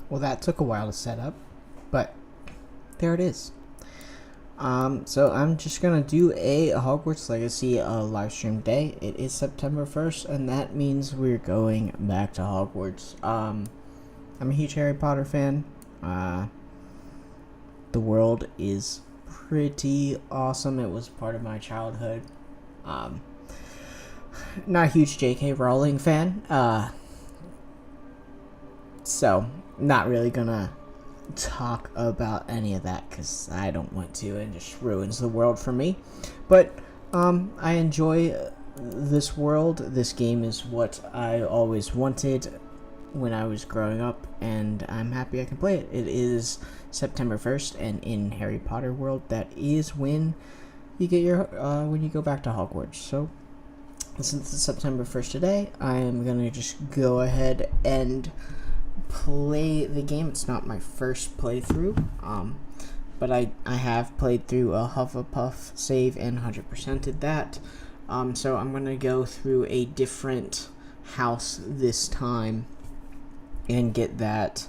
Well, that took a while to set up, but there it is. So I'm just gonna do a Hogwarts Legacy live stream day. It is September 1st, and that means we're going back to Hogwarts. I'm a huge Harry Potter fan. The world is pretty awesome. It was part of my childhood. Not a huge J.K. Rowling fan. So not really gonna talk about any of that because I don't want to, and it just ruins the world for me. But I enjoy this world. This game is what I always wanted when I was growing up, and I'm happy I can play it. It is September 1st, and in Harry Potter world, that is when you get your when you go back to Hogwarts. So since it's September 1st today, I am gonna just go ahead and play the game. It's not my first playthrough, but I have played through a Hufflepuff save and 100%ed that. So I'm gonna go through a different house this time and get that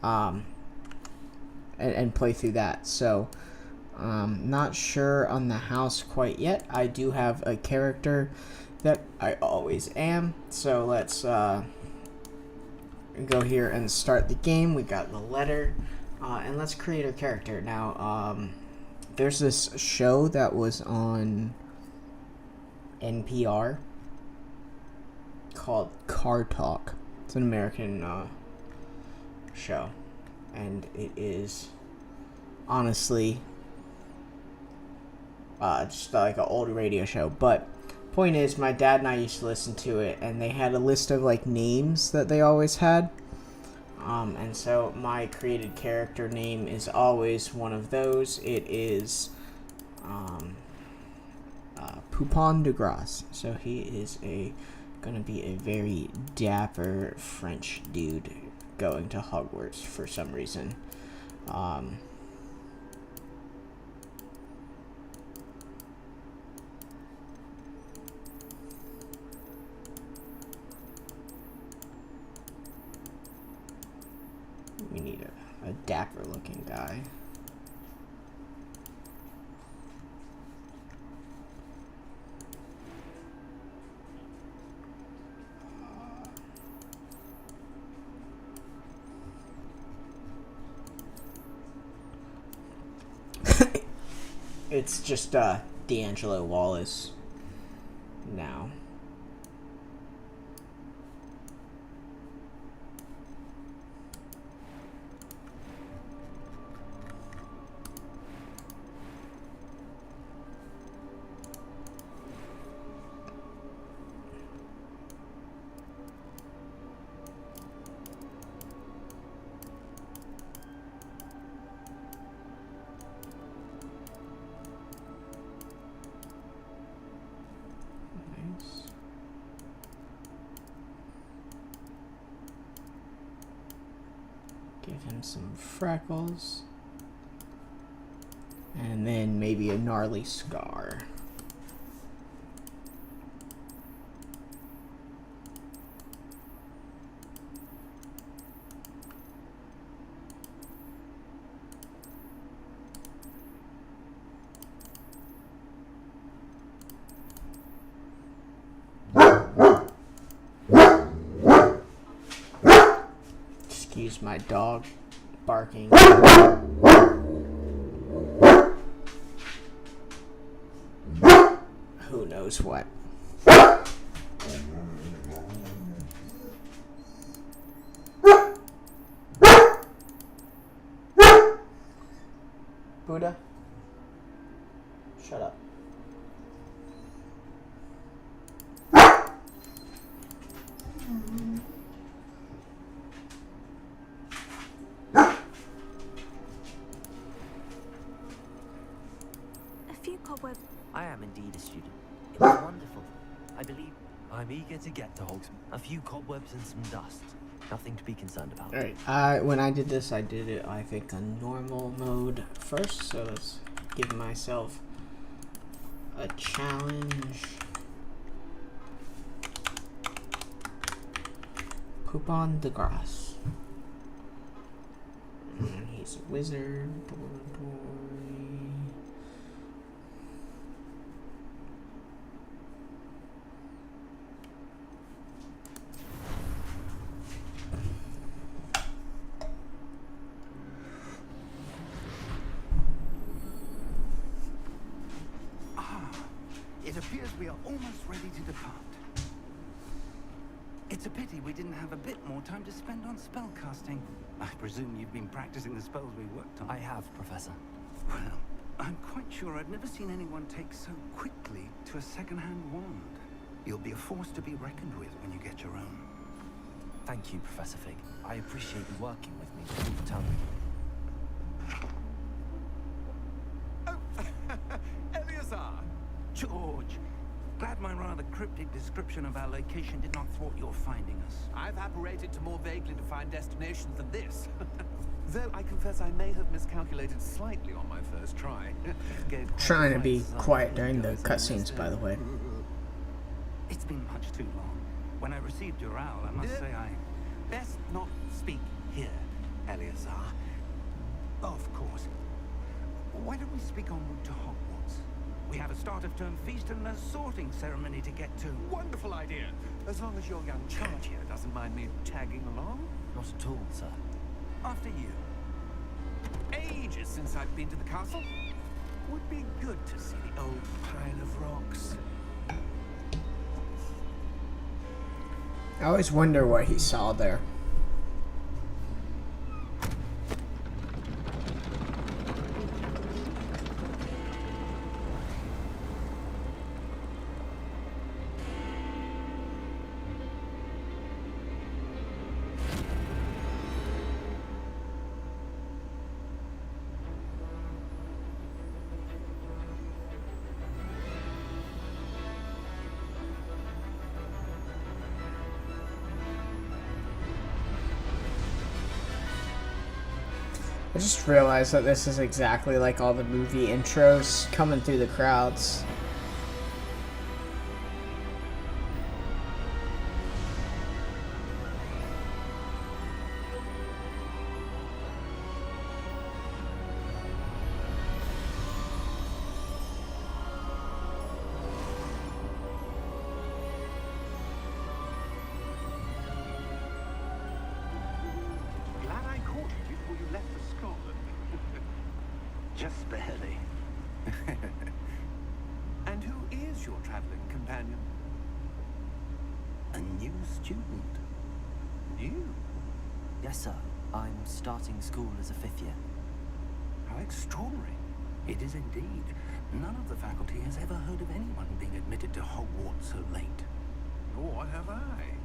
and play through that. So not sure on the house quite yet. I do have a character that I always am, so let's go here and start the game. We got the letter, and let's create a character. Now there's this show that was on NPR called Car Talk. It's an American show, and it is honestly just like an old radio show. But point is, my dad and I used to listen to it, and they had a list of like names that they always had, and so my created character name is always one of those. It is Poupon de Grasse. So he is gonna be a very dapper French dude going to Hogwarts for some reason. We need a dapper looking guy. It's just D'Angelo Wallace now. Give him some freckles. And then maybe a gnarly scar. Excuse my dog barking. Who knows what? Buddha? Shut up. I am indeed a student. It was wonderful. I believe I'm eager to get to Hogsmeade. A few cobwebs and some dust. Nothing to be concerned about. Alright, when I did this, I did it, I think, on normal mode first. So let's give myself a challenge. Poupon de Grasse. Hogwarts Wizard Dormitory. It appears we are almost ready to depart. It's a pity we didn't have a bit more time to spend on spellcasting. I presume you've been practicing the spells we worked on. I have, Professor. Well, I'm quite sure I've never seen anyone take so quickly to a second-hand wand. You'll be a force to be reckoned with when you get your own. Thank you, Professor Fig. I appreciate you working with me through the tunnel. Eleazar! George! Glad my rather cryptic description of our location did not thwart your finding us. I've apparated to more vaguely defined destinations than this. Though I confess I may have miscalculated slightly on my first try. Trying to be quiet during the cutscenes, by the way. It's been much too long. When I received your owl, I must say I... Best not speak here, Eleazar. Of course. Why don't we speak en route to Hogwarts? We have a start-of-term feast and a sorting ceremony to get to. Wonderful idea. As long as your young charge here doesn't mind me tagging along. Not at all, sir. After you. Ages since I've been to the castle. Would be good to see the old pile of rocks. I always wonder what he saw there. I just realized that this is exactly like all the movie intros coming through the crowds. Glad I caught you before you left for Scotland. Just barely. And who is your traveling companion? A new student. You? Yes, sir. I'm starting school as a 5th year. How extraordinary. It is indeed. None of the faculty has ever heard of anyone being admitted to Hogwarts so late. Nor have I.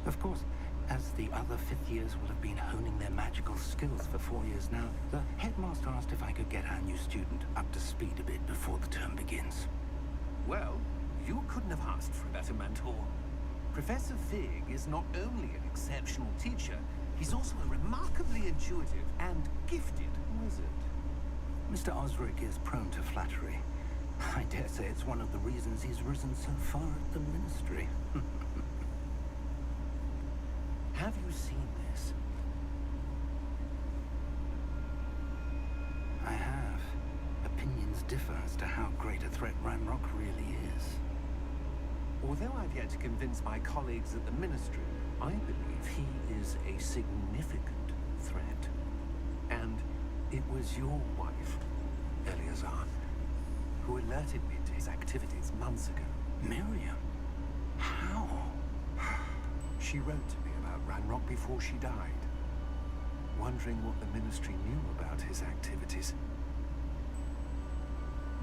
Of course, as the other 5th years will have been honing their magical skills for 4 years now, the headmaster asked if I could get our new student up to speed a bit before the term begins. Well, you couldn't have asked for a better mentor. Professor Fig is not only an exceptional teacher, he's also a remarkably intuitive and gifted wizard. Mr. Osric is prone to flattery. I dare say it's one of the reasons he's risen so far at the ministry. Have you seen this? I have. Opinions differ as to how great a threat Ranrock really is. Although I've yet to convince my colleagues at the ministry, I believe he is a significant threat. And it was your wife, Eleazar, who alerted me to his activities months ago. Miriam? How? She wrote to me about Ranrock before she died, wondering what the ministry knew about his activities.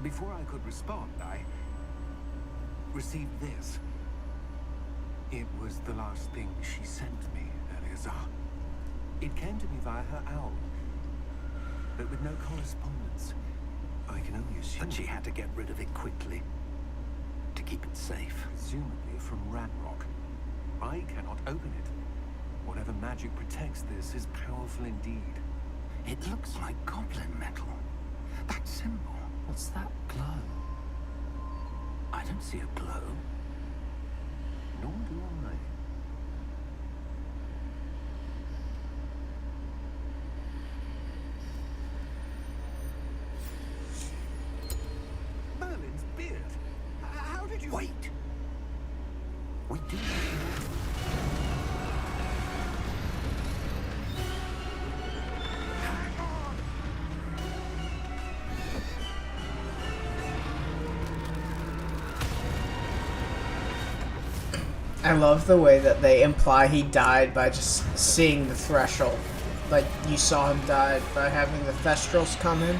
Before I could respond, I received this. It was the last thing she sent me, Eleazar. It came to me via her owl, but with no correspondence. I can only assume... But she had to get rid of it quickly, to keep it safe. Presumably from Ranrock. I cannot open it. Whatever magic protects this is powerful indeed. It looks like goblin metal. That symbol. What's that glow? I don't see a glow. Nor do I. We do need I love the way that they imply he died by just seeing the threshold. Like, you saw him die by having the Thestrals come in.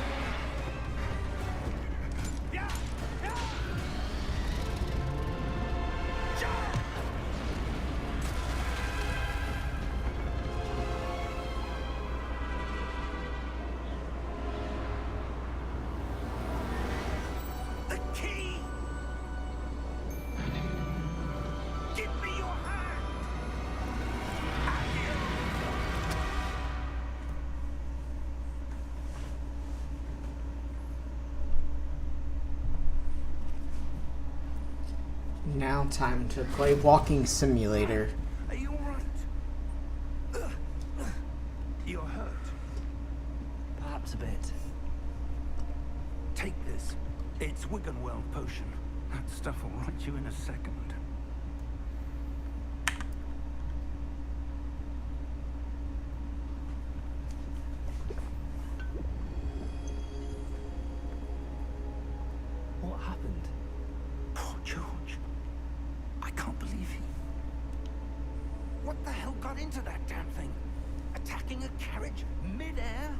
the key! Give me your hand! Now time to play Walking Simulator. Are you alright? You're hurt. Perhaps a bit. Take this. It's Wiggenweld potion. That stuff will right you in a second. What happened? Poor George. I can't believe he... What the hell got into that damn thing? Attacking a carriage mid-air?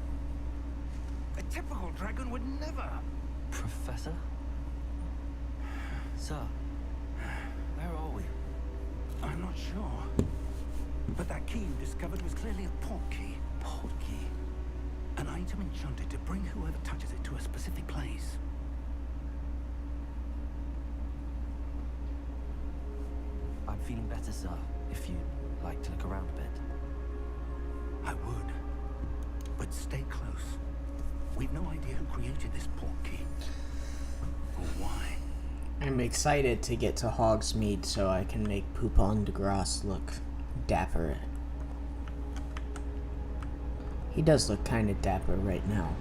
A typical dragon would never... Professor? Sir, where are we? I'm not sure. But that key you discovered was clearly a port key. Port key. An item enchanted to bring whoever touches it to a specific place. I'm feeling better, sir, if you'd like to look around a bit. I would. But stay close. We've no idea who created this port key. Or why. I'm excited to get to Hogsmeade so I can make Poupon de Grasse look dapper. He does look kind of dapper right now.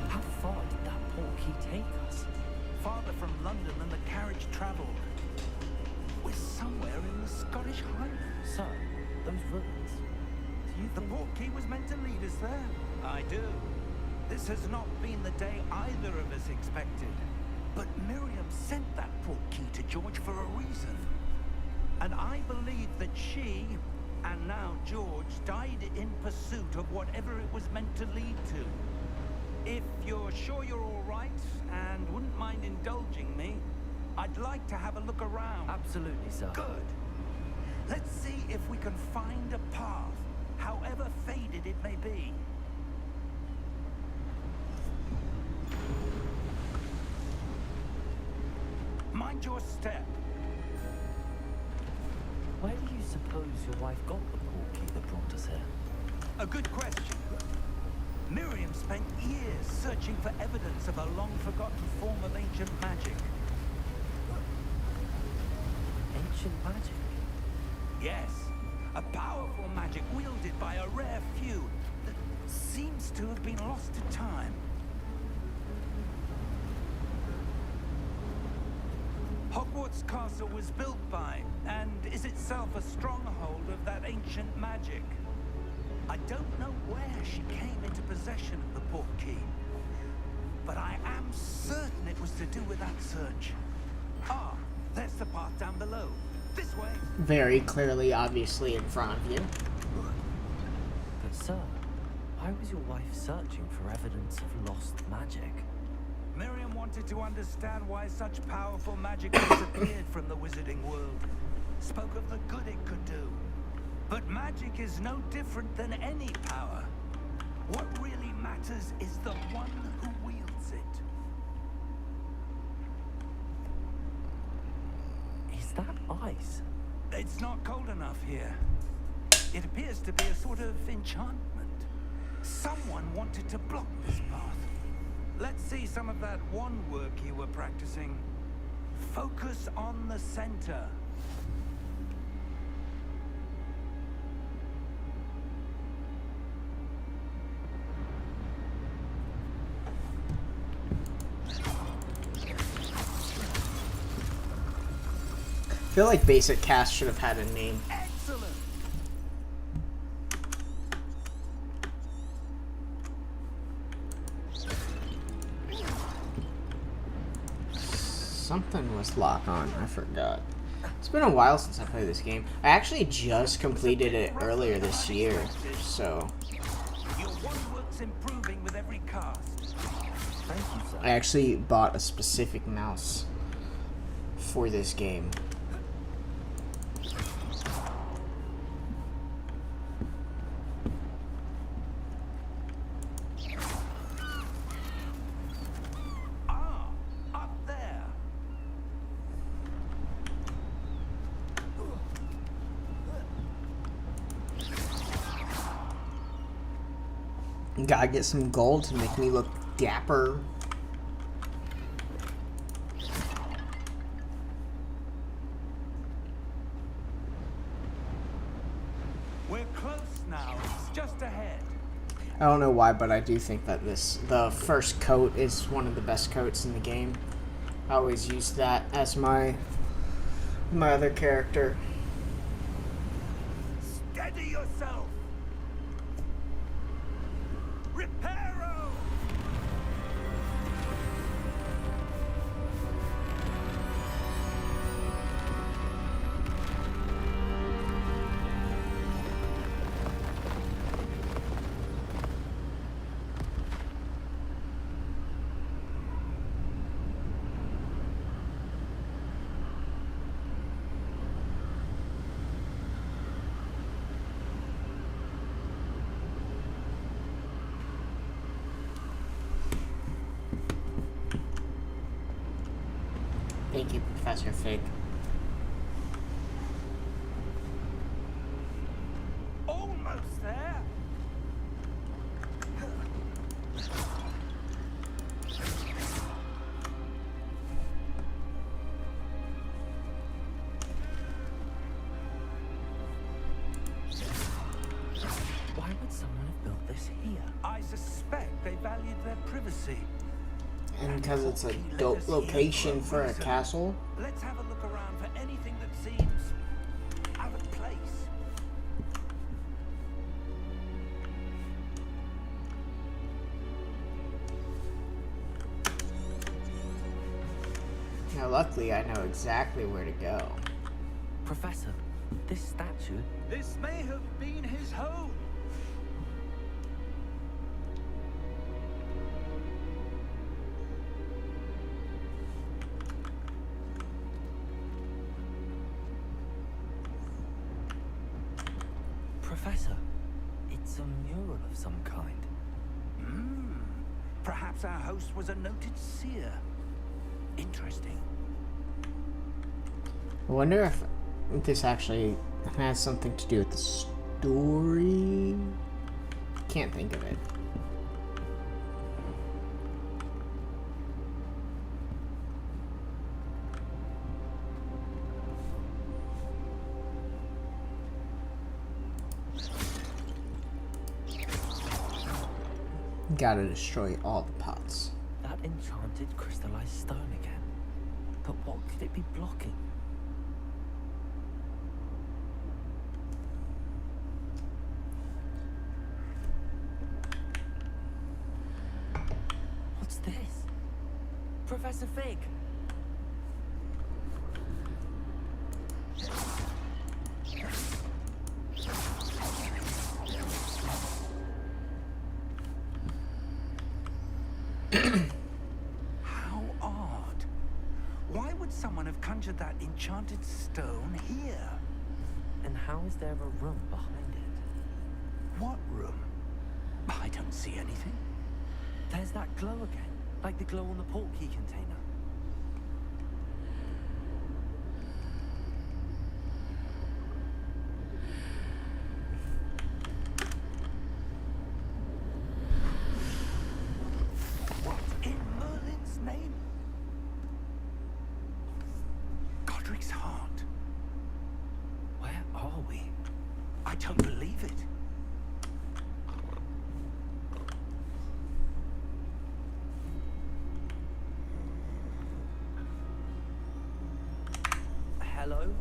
How far did that port key take us? Farther from London than the carriage travelled. We're somewhere in the Scottish Highlands. Sir, those ruins. Do you The think... port key was meant to lead us there. I do. This has not been the day either of us expected. But Miriam sent that port key to George for a reason. And I believe that she, and now George, died in pursuit of whatever it was meant to lead to. If you're sure you're all right, and wouldn't mind indulging me, I'd like to have a look around. Absolutely, sir. Good. Let's see if we can find a path, however faded it may be. Mind your step. Where do you suppose your wife got the port key that brought us here? A good question. Miriam spent years searching for evidence of a long-forgotten form of ancient magic. Ancient magic? Yes, a powerful magic wielded by a rare few that seems to have been lost to time. Hogwarts Castle was built by, and is itself a stronghold of that ancient magic. I don't know where she came into possession of the port key, but I am certain it was to do with that search. Ah, there's the path down below. This way. Very clearly, obviously, in front of you. But sir, why was your wife searching for evidence of lost magic? Miriam wanted to understand why such powerful magic disappeared from the wizarding world. Spoke of the good it could do. But magic is no different than any power. What really matters is the one who wields it. Is that ice? It's not cold enough here. It appears to be a sort of enchantment. Someone wanted to block this path. Let's see some of that wand work you were practicing. Focus on the center. feel like basic cast should have had a name. Excellent. Something was locked on. I forgot. It's been a while since I played this game. I actually just completed it earlier this year, so Your work's improving with every cast. Thank you, sir. I actually bought a specific mouse for this game. Ah, up there. Gotta get some gold to make me look dapper. We're close now. It's just ahead. I don't know why, but I do think that the first coat is one of the best coats in the game. I always use that as my other character. Steady yourself. Reparo. Thank you, Professor Fig. Almost there. Why would someone have built this here? I suspect they valued their privacy. And because it's a dope location for a castle. Let's have a look around for anything that seems out of place. Now, luckily, I know exactly where to go. Professor, this statue. This may have been his home. Professor, it's a mural of some kind. Perhaps our host was a noted seer. Interesting. I wonder if this actually has something to do with the story. Can't think of it. Gotta destroy all the pots. That enchanted crystallized stone again. But what could it be blocking? What's this? Professor Fig! How odd. Why would someone have conjured that enchanted stone here? And how is there a room behind it? What room? I don't see anything. There's that glow again, like the glow on the portkey container. What in Merlin's name? Godric's heart. Where are we? I don't believe it. Hello?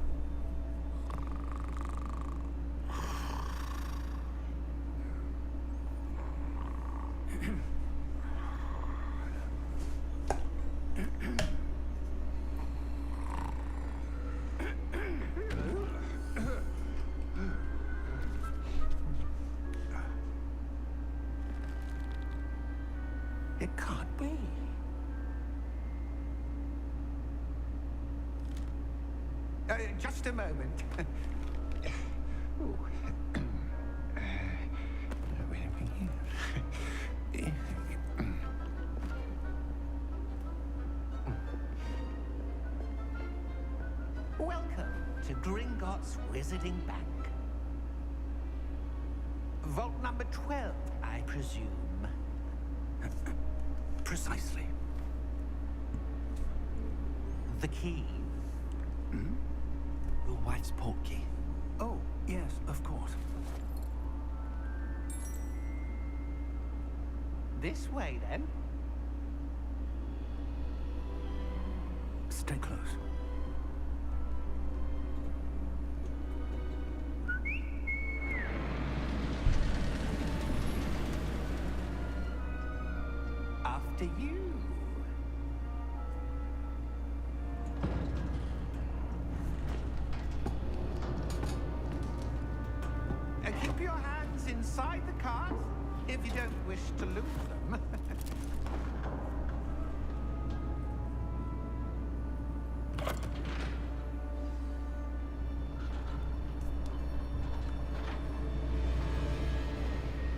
It can't be. Just a moment. Ooh. Welcome to Gringotts Wizarding Bank. Vault number 12, I presume. Precisely. The key. Your wife's portkey. Oh, yes, of course. This way, then. Stay close. After you. Keep your hands inside the cart if you don't wish to lose them.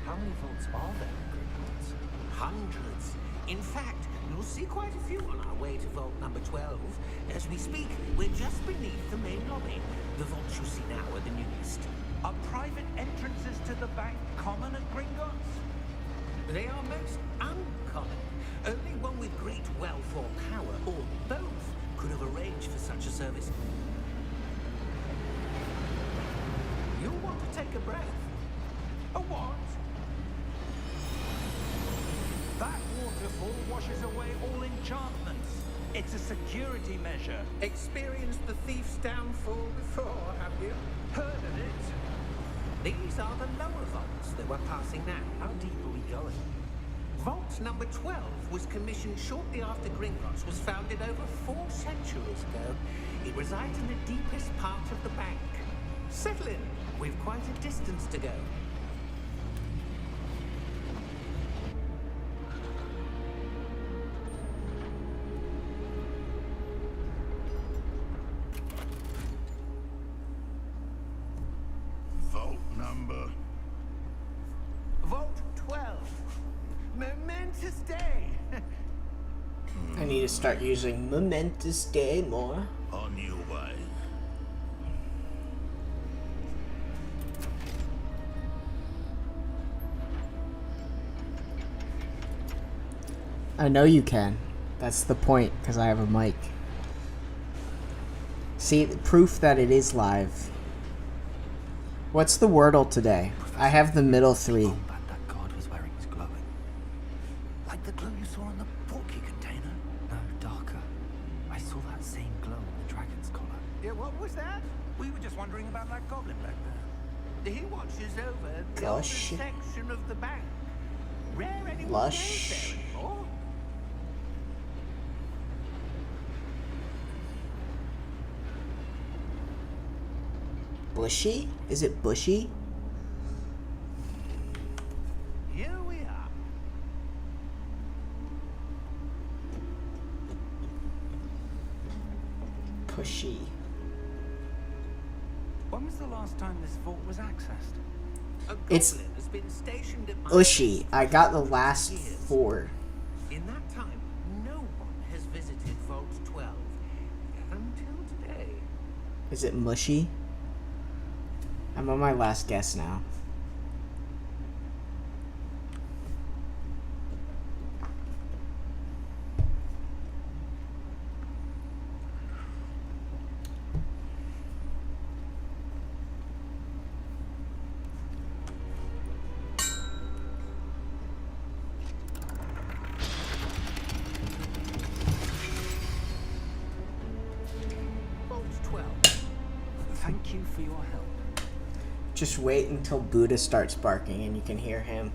How many vaults are there in Gringotts? Hundreds. In fact, you'll see quite a few on our way to vault number 12. As we speak, we're just beneath the main lobby. The vaults you see now are the newest. Are private entrances to the bank common at Gringotts? They are most uncommon. Only one with great wealth or power, or both, could have arranged for such a service. You'll want to take a breath. A what? That waterfall washes away all enchantments. It's a security measure. Experienced the thief's downfall before, have you? Heard of it? These are the lower vaults that we're passing now. How deep are we going? Vault number 12 was commissioned shortly after Gringotts was founded over 4 centuries ago. It resides in the deepest part of the bank. Settle in. We've quite a distance to go. Vault number? Vault 12. Momentous day. I need to start using momentous day more. On your way. I know you can. That's the point, because I have a mic. See, proof that it is live. What's the Wordle today? I have the middle 3. Combat that guard was wearing was glowing. Like the glue you saw on the portkey container? No, darker. I saw that same glow on the dragon's collar. Yeah, what was that? We were just wondering about that goblin back there. He watches over the Lush. older section of the bank. Rare anyone Lush. goes there anymore. Bushy? Is it bushy? Here we are. Pushy. When was the last time this vault was accessed? A goblin It's has been stationed at my Ushy. I got the last years. 4. In that time, no one has visited Vault 12 until today. Is it mushy? I'm on my last guess now. Vault 12. Thank you for your help. Just wait until Buddha starts barking and you can hear him.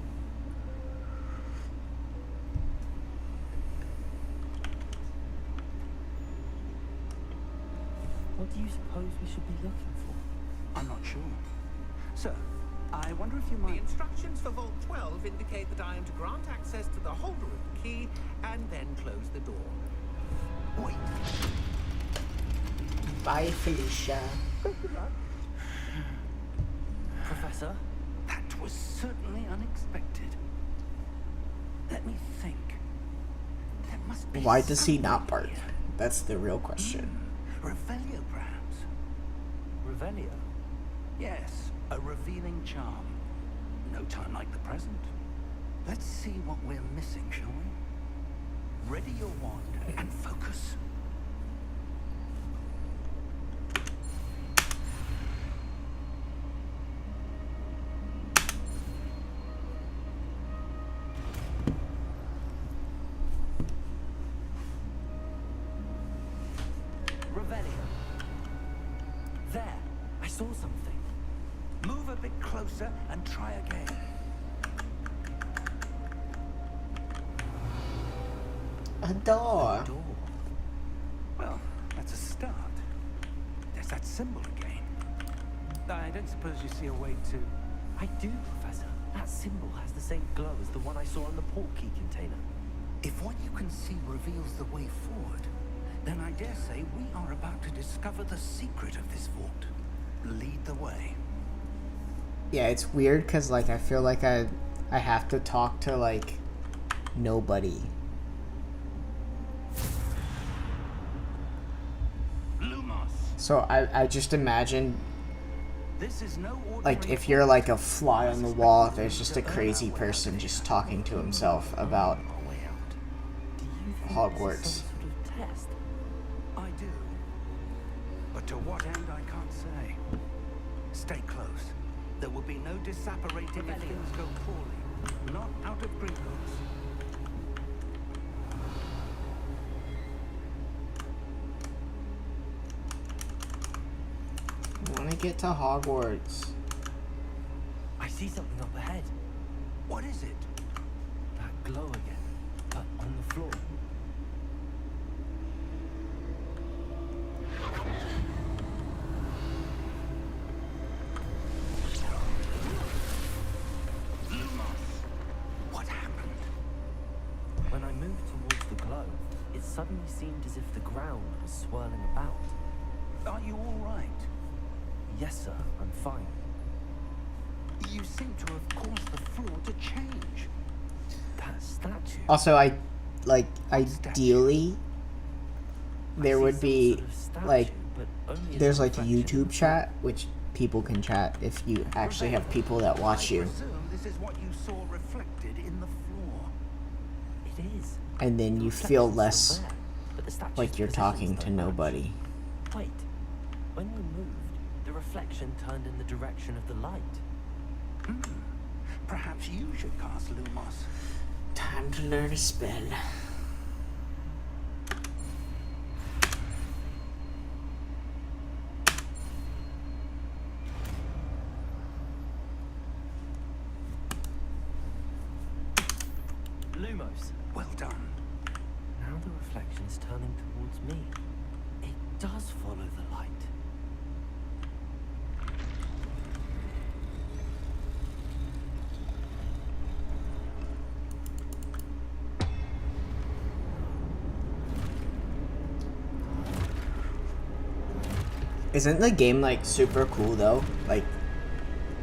What do you suppose we should be looking for? I'm not sure. Sir, I wonder if you The might... instructions for Vault 12 indicate that I am to grant access to the holder of the key and then close the door. Wait. Bye, Felicia. Professor? That was certainly unexpected. Let me think. There must be Why does he not something bark? here. That's the real question. Revelio, perhaps? Revelio? Yes, a revealing charm. No time like the present. Let's see what we're missing, shall we? Ready your wand and focus. Revelio. There. I saw something. Move a bit closer and try again. A door. Door. Well, that's a start. There's that symbol again. I don't suppose you see a way to... I do, Professor. That symbol has the same glow as the one I saw in the portkey container. If what you can see reveals the way forward, then I dare say we are about to discover the secret of this vault. Lead the way. Yeah, it's weird because like I feel like I have to talk to like nobody. Lumos. So I just imagine This is no ordinary like if you're like a fly on the wall, there's just a crazy person just talking to himself about our way out. Do you think Hogwarts. this is some sort of test? I do. But to what end, I can't say. Stay close. There will be no disapparating if things go poorly. Not out of Gringotts. I want to get to Hogwarts. I see something up ahead. What is it? That glow again, but on the floor. What happened? When I moved towards the glow, it suddenly seemed as if the ground was swirling about. Are you all right? Yes, sir, I'm fine. You seem to have caused the floor to change. That statue. Also, ideally there I see would some be sort of statue, like but only as there's a like a reflection. YouTube chat which people can chat if you actually have people that watch I you, presume this is what you saw reflected in the floor. It is. and then The you feel reflection's less still there, but the statue's like you're positions talking to don't match. nobody. Wait, when we moved, the reflection turned in the direction of the light. Perhaps you should cast Lumos. Time to learn a spell. Lumos. Well done. Now the reflection is turning towards me. It does follow the light. Isn't the game like super cool though? Like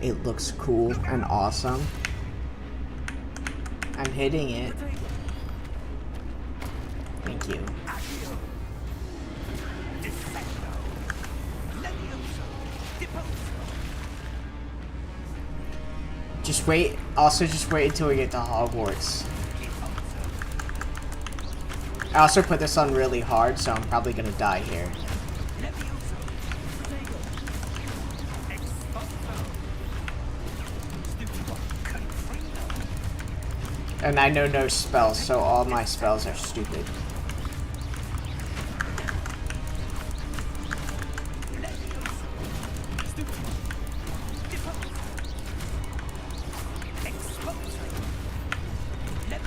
it looks cool and awesome. I'm hitting it. Thank you. Accio. Defendo. Levioso. Deposo. Just wait. Also, just wait until we get to Hogwarts. I also put this on really hard, so I'm probably gonna die here. Levioso. Protego. Expulso. Stupido. Confringo. And I know no spells, so all my spells are stupid.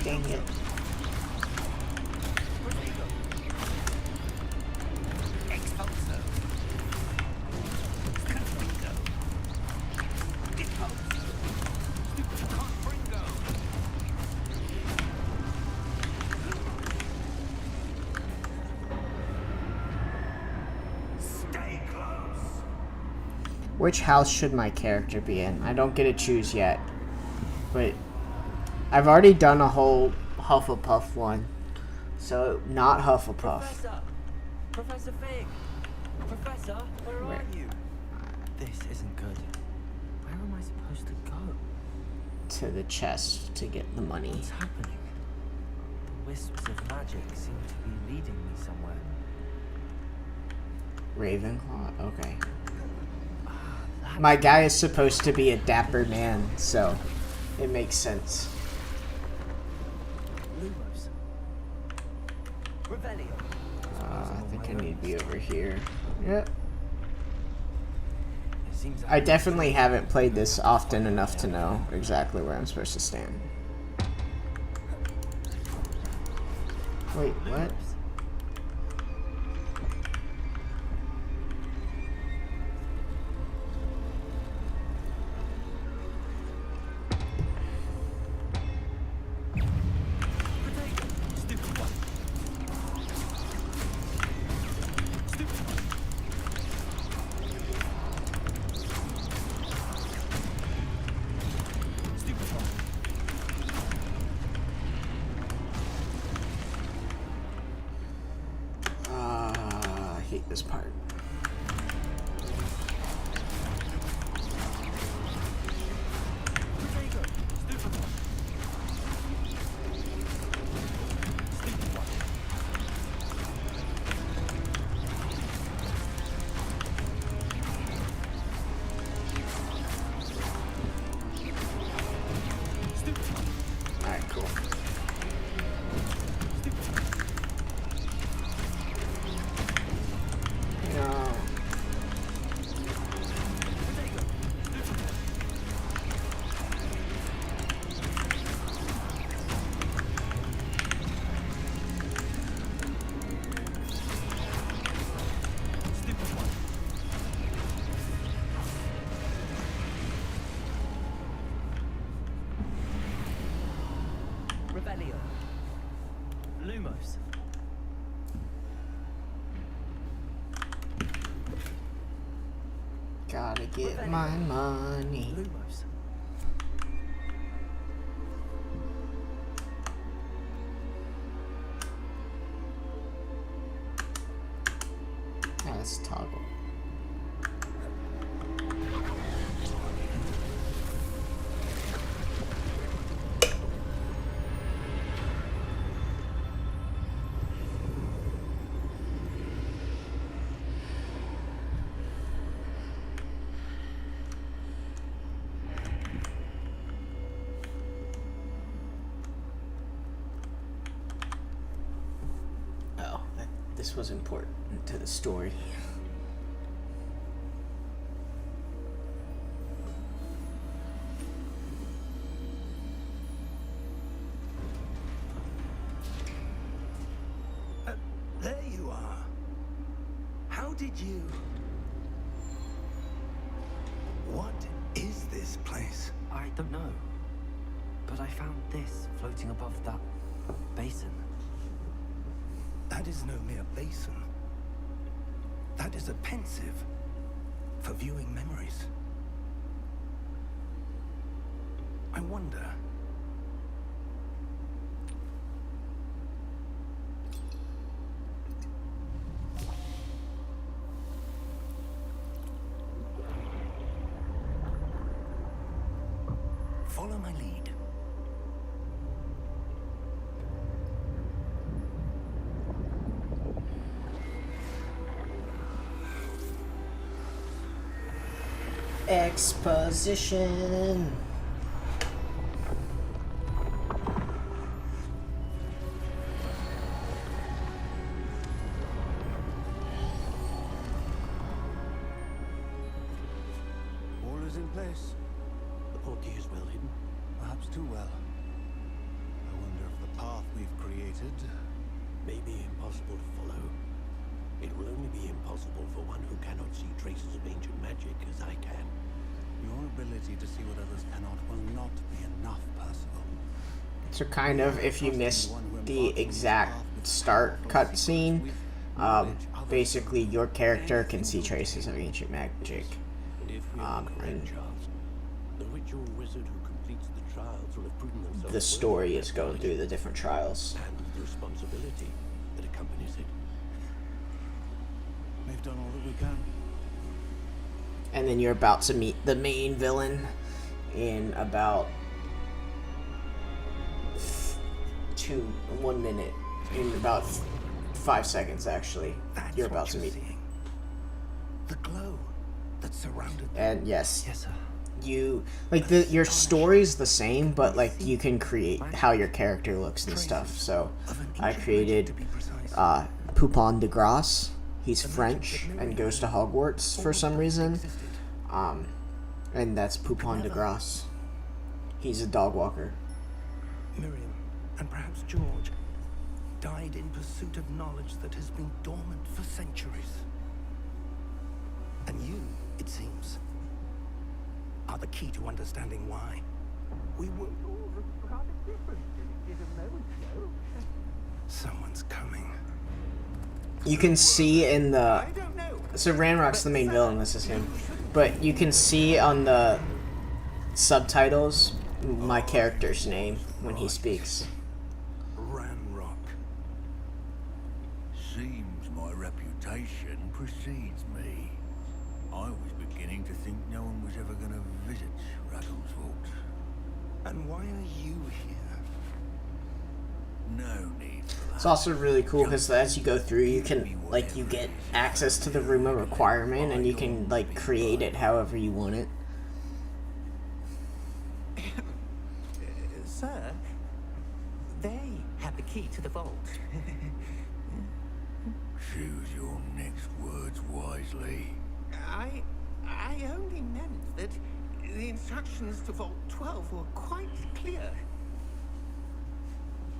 Dang it. Which house should my character be in? I don't get to choose yet. But I've already done a whole Hufflepuff one. So, not Hufflepuff. Professor! Professor Fig! Professor, where are you? This isn't good. Where am I supposed to go? To the chest to get the money. What's happening? The wisps of magic seem to be leading me somewhere. Ravenclaw? Okay. My guy is supposed to be a dapper man, so it makes sense. Lumos. Revelio. I think I need to be over here. Yep. It seems I definitely haven't played this often enough to know exactly where I'm supposed to stand. Wait, what? I hate this part. Alright, cool. No. Revelio. Lumos. Gotta get my money. Lumos. Yeah, let's toggle. Oh, this was important to the story. There you are. How did you... What is this place? I don't know. But I found this floating above that basin. That is no mere basin. That is a pensive for viewing memories. I wonder... Follow my lead. Exposition. All is in place. The portkey is well hidden. Perhaps too well. I wonder if the path we've created may be impossible to follow. It will only be impossible for one who cannot see traces of ancient magic as I can. Your ability to see what others cannot will not be enough, Percival. So kind of, if you miss the exact start cutscene, basically your character can see traces of ancient magic. If we are and correct, Charles, the ritual wizard who completes the trials will have proven themselves the story worthy is of going knowledge through the different trials. and the responsibility that accompanies it. We've done all that we can. And then you're about to meet the main villain in about 1 minute. In about 5 seconds, actually. That's You're what about to you're meet. seeing. The glow that surrounded them. And yes, Yes, sir. you like your story's the same, but like you can create how your character looks and stuff. So Of an I ancient created magic, to be precise. Poupon de Grace. He's French and goes to Hogwarts for some reason. Existed. And that's Poupon de Grace. He's a dog walker. Miriam, and perhaps George, died in pursuit of knowledge that has been dormant for centuries. And you, it seems, are the key to understanding why. We were all rather different in a moment ago. Someone's coming. You can see in the I don't know. so Ranrock's the main villain. This is him, but you can see on the subtitles my character's name when he speaks. Ranrock. Seems my reputation precedes me. I was beginning to think no one was ever going to visit Ragglesworth. And why are you here? No need for that. It's also really cool because as you go through, you can like you get access to the room of requirement, and you can like create it however you want it. Sir, they have the key to the vault. Choose your next words wisely. I only meant that the instructions to Vault 12 were quite clear.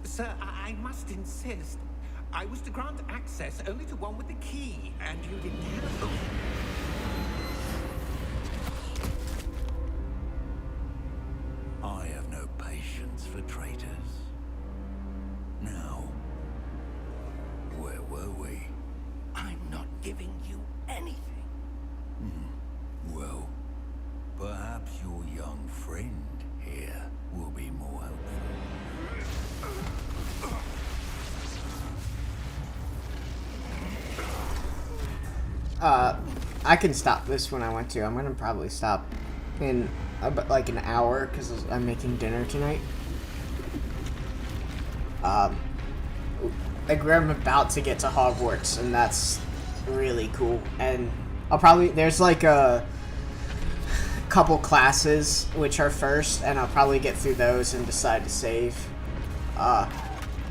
Sir, I must insist. I was to grant access only to one with the key, and you didn't have it. I have no patience for traitors. Now, where were we? I'm not giving you anything. Well, perhaps your young friend here will be more helpful. I can stop this when I want to. I'm gonna probably stop in about like an hour because I'm making dinner tonight. Like I'm about to get to Hogwarts, and that's really cool. And I'll probably there's like a couple classes which are first, and I'll probably get through those and decide to save. But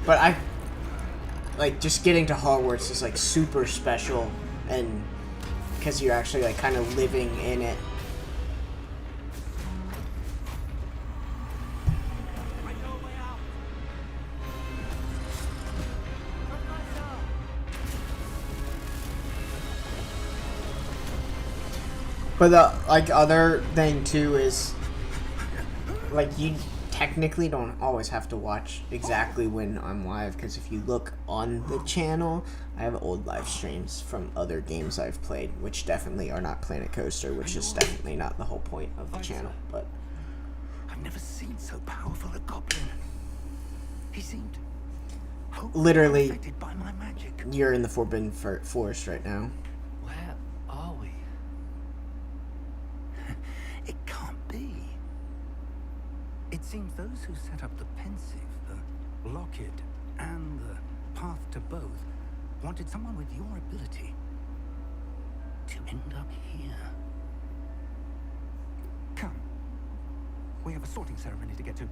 I like just getting to Hogwarts is like super special, and because you're actually like kind of living in it. But the like other thing too is like you technically don't always have to watch exactly when I'm live, because if you look on the channel, I have old live streams from other games I've played, which definitely are not Planet Coaster, which is definitely not the whole point of the channel. But I've never seen so powerful a goblin. He seemed literally, affected by my magic. you're in the Forbidden Forest right now. Where are we? It can't be. It seems those who set up the Pensive, the Locket, and the Path to Both wanted someone with your ability to end up here. Come. We have a sorting ceremony to get to.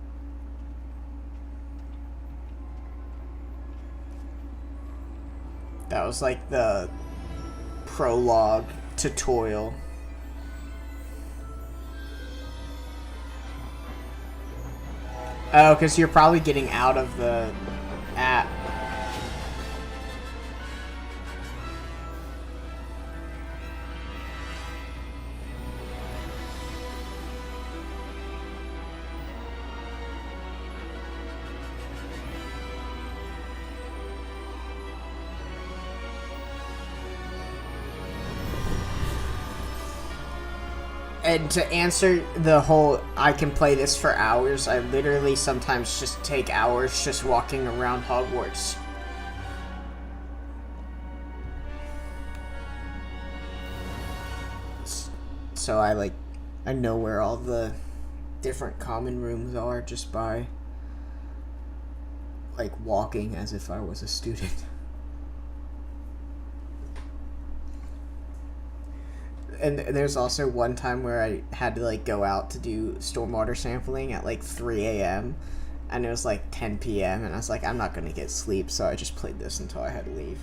That was like the prologue to Toil. Oh, because you're probably getting out of the app. And to answer the whole, I can play this for hours, I literally sometimes just take hours just walking around Hogwarts. So I know where all the different common rooms are just by like walking as if I was a student. And there's also one time where I had to like go out to do stormwater sampling at like 3 a.m. and it was like 10 p.m. and I was like, I'm not gonna get sleep, so I just played this until I had to leave.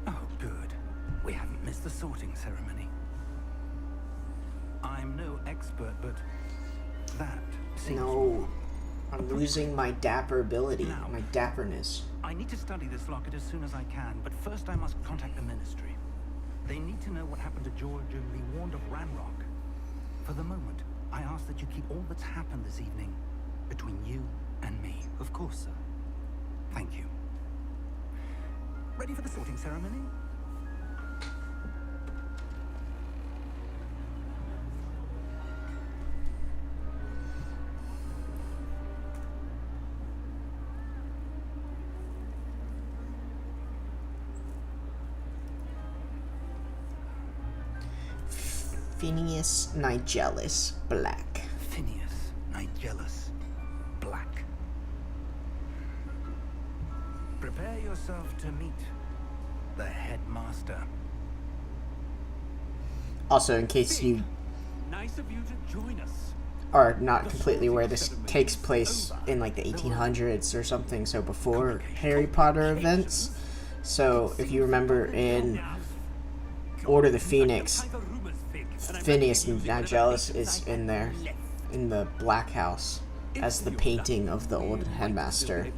Oh, good. We haven't missed the sorting ceremony. I'm no expert, but that seems... No, I'm losing my dapper ability, Now. my dapperness. I need to study this locket as soon as I can, but first I must contact the Ministry. They need to know what happened to George and be warned of Ranrock. For the moment, I ask that you keep all that's happened this evening between you and me. Of course, sir. Thank you. Ready for the sorting ceremony? Phineas Nigellus Black. Phineas Nigellus Black. Prepare yourself to meet the headmaster. Also, in case you Nice of you to join us. are not completely aware, this takes place in like the 1800s or something, so before Harry Potter events. So if you remember in Order of the Phoenix, Phineas Nigellus is in there, in the Black House, as the painting of the old headmaster.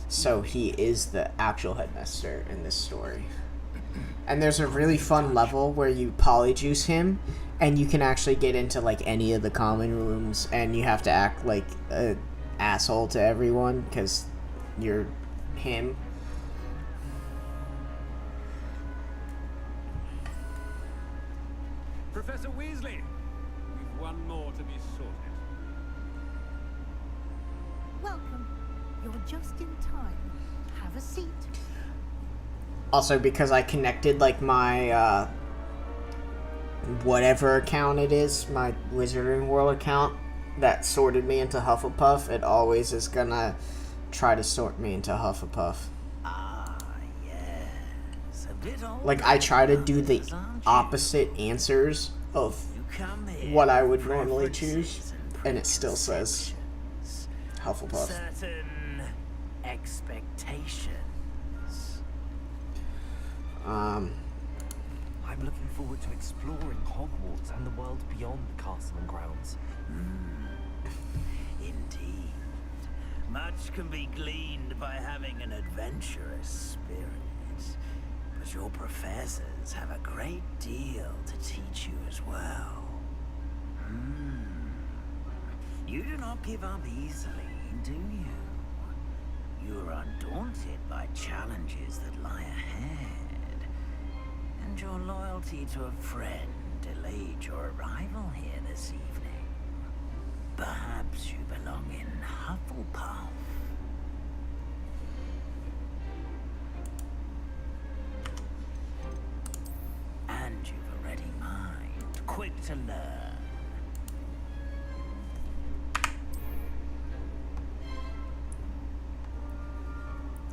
So he is the actual headmaster in this story. And there's a really fun level where you polyjuice him, and you can actually get into like any of the common rooms, and you have to act like an asshole to everyone because you're him. Professor Weasley, we've one more to be sorted. Welcome. You're just in time. Have a seat. Also, because I connected like my whatever account it is, my Wizarding World account that sorted me into Hufflepuff, it always is gonna try to sort me into Hufflepuff. Ah, yes. A bit older Like, I try to do the than others, aren't you? opposite answers of You come here what I would with normally preferences choose, and and it still says preconceptions. Hufflepuff. Certain expectations. I'm looking forward to exploring Hogwarts and the world beyond the castle and grounds. Indeed. Much can be gleaned by having an adventurous spirit. But your professors have a great deal to teach you as well. You do not give up easily, do you? You are undaunted by challenges that lie ahead. And your loyalty to a friend delayed your arrival here this evening. Perhaps you belong in Hufflepuff. And you've a ready mind, quick to learn.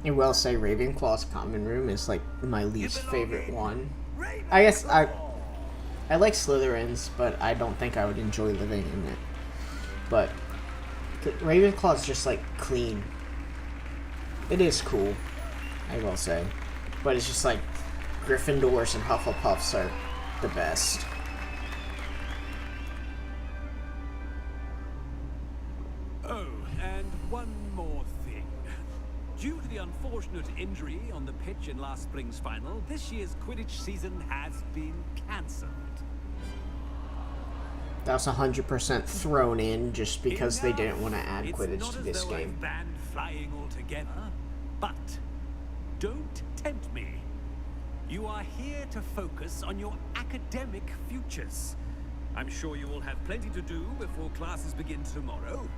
I will say Ravenclaw's common room is like my least favorite one. I guess I like Slytherin's, but I don't think I would enjoy living in it. But Ravenclaw is just like clean. It is cool, I will say, but it's just like Gryffindors and Hufflepuffs are the best. Oh, and one more thing. Due to the unfortunate injury on the pitch in last spring's final, this year's Quidditch season has been cancelled. That was 100% thrown in just because they didn't want to add It's Quidditch not to as this though I've game. banned flying altogether, but don't tempt me. You are here to focus on your academic futures. I'm sure you all have plenty to do before classes begin tomorrow.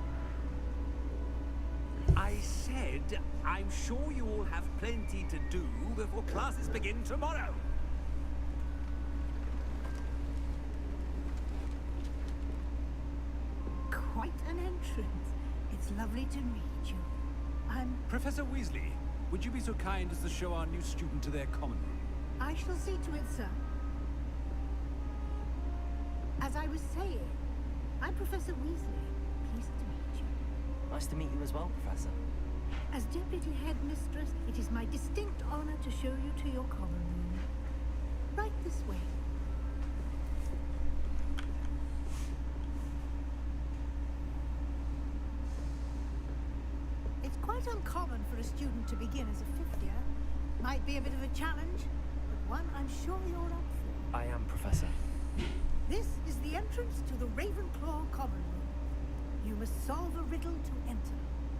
I said, I'm sure you all have plenty to do before classes begin tomorrow. Quite an entrance. It's lovely to meet you. I'm... Professor Weasley, would you be so kind as to show our new student to their common room? I shall see to it, sir. As I was saying, I'm Professor Weasley. Pleased to meet you. Nice to meet you as well, Professor. As Deputy Headmistress, it is my distinct honor to show you to your common room. Right this way. It's quite uncommon for a student to begin as a fifth year. Might be a bit of a challenge, but one I'm sure you're up for. I am, Professor. This is the entrance to the Ravenclaw common room. You must solve a riddle to enter.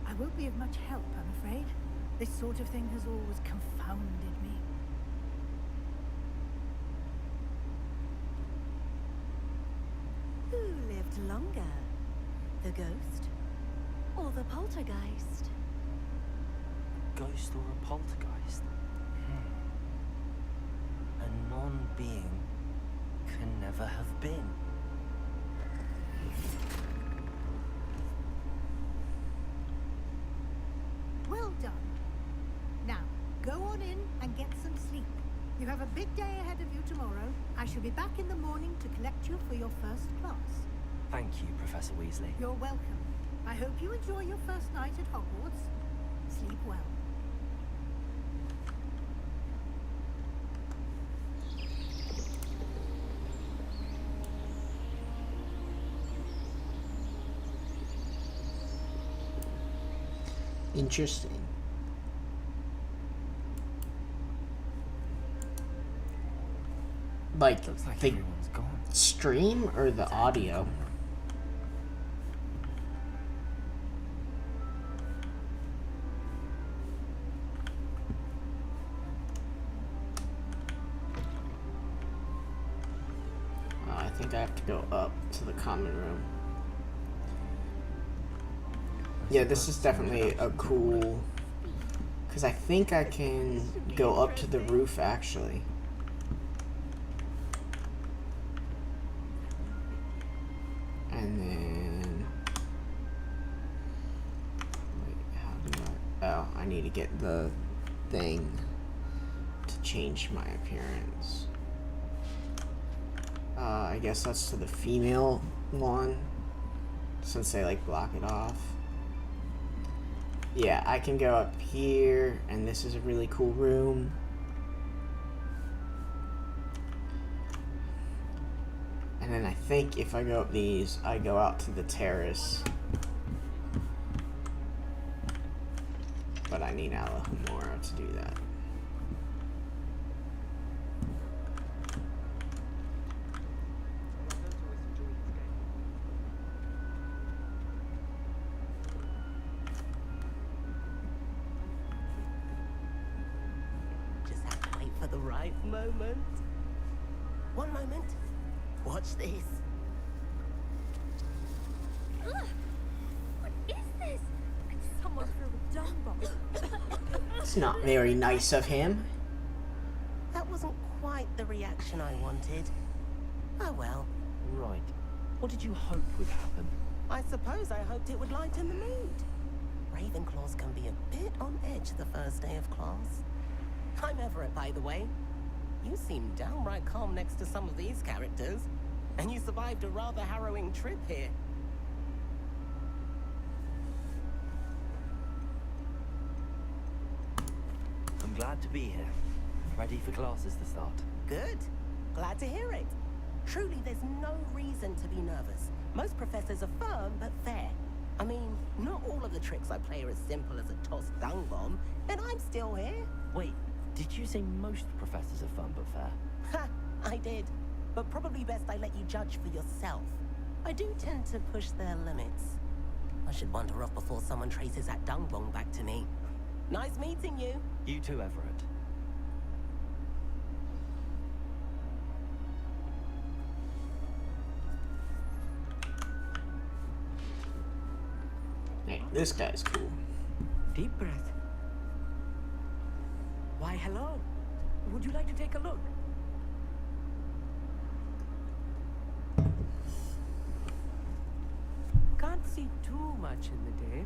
I won't be of much help, I'm afraid. This sort of thing has always confounded me. Who lived longer? The ghost or the poltergeist? Ghost or a poltergeist? A non-being can never have been. Well done. Now, go on in and get some sleep. You have a big day ahead of you tomorrow. I shall be back in the morning to collect you for your first class. Thank you, Professor Weasley. You're welcome. I hope you enjoy your first night at Hogwarts. Sleep well. Interesting. Like, Looks like the everyone's gone. stream or the audio? I think I have to go up to the common room. Yeah, this is definitely a cool... Because I think I can go up to the roof, actually. And then... Wait, how do I... Oh, I need to get the thing to change my appearance. I guess that's to the female one, since they like block it off. Yeah, I can go up here, and this is a really cool room. And then I think if I go up these, I go out to the terrace. But I need Alohomora to do that. Just have to wait for the right moment. One moment. Watch this. Ugh! What is this? Someone threw a dung bomb. It's not very nice of him. That wasn't quite the reaction I wanted. Oh well. Right. What did you hope would happen? I suppose I hoped it would lighten the mood. Ravenclaws can be a bit on edge the first day of class. I'm Everett, by the way. You seem downright calm next to some of these characters. And you survived a rather harrowing trip here. I'm glad to be here. Ready for classes to start. Good. Glad to hear it. Truly, there's no reason to be nervous. Most professors are firm, but fair. I mean, not all of the tricks I play are as simple as a tossed dung bomb, and I'm still here. Wait, did you say most professors are fun but fair? Ha! I did. But probably best I let you judge for yourself. I do tend to push their limits. I should wander off before someone traces that dung bomb back to me. Nice meeting you. You too, Everett. This guy's cool. Deep breath. Why, hello. Would you like to take a look? Can't see too much in the day.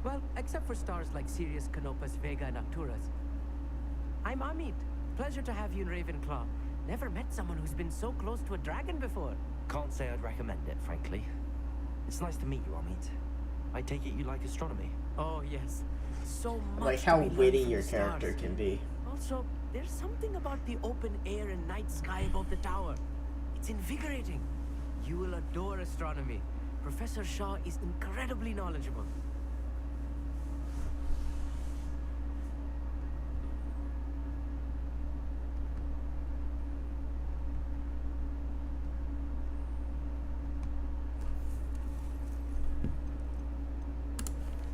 Well, except for stars like Sirius, Canopus, Vega, and Arcturus. I'm Amit. Pleasure to have you in Ravenclaw. Never met someone who's been so close to a dragon before. Can't say I'd recommend it, frankly. It's nice to meet you, Amit. I take it you like astronomy. Oh, yes. So much. Like to how be learned witty from your the character stars. can be. Also, there's something about the open air and night sky above the tower. It's invigorating. You will adore astronomy. Professor Shaw is incredibly knowledgeable.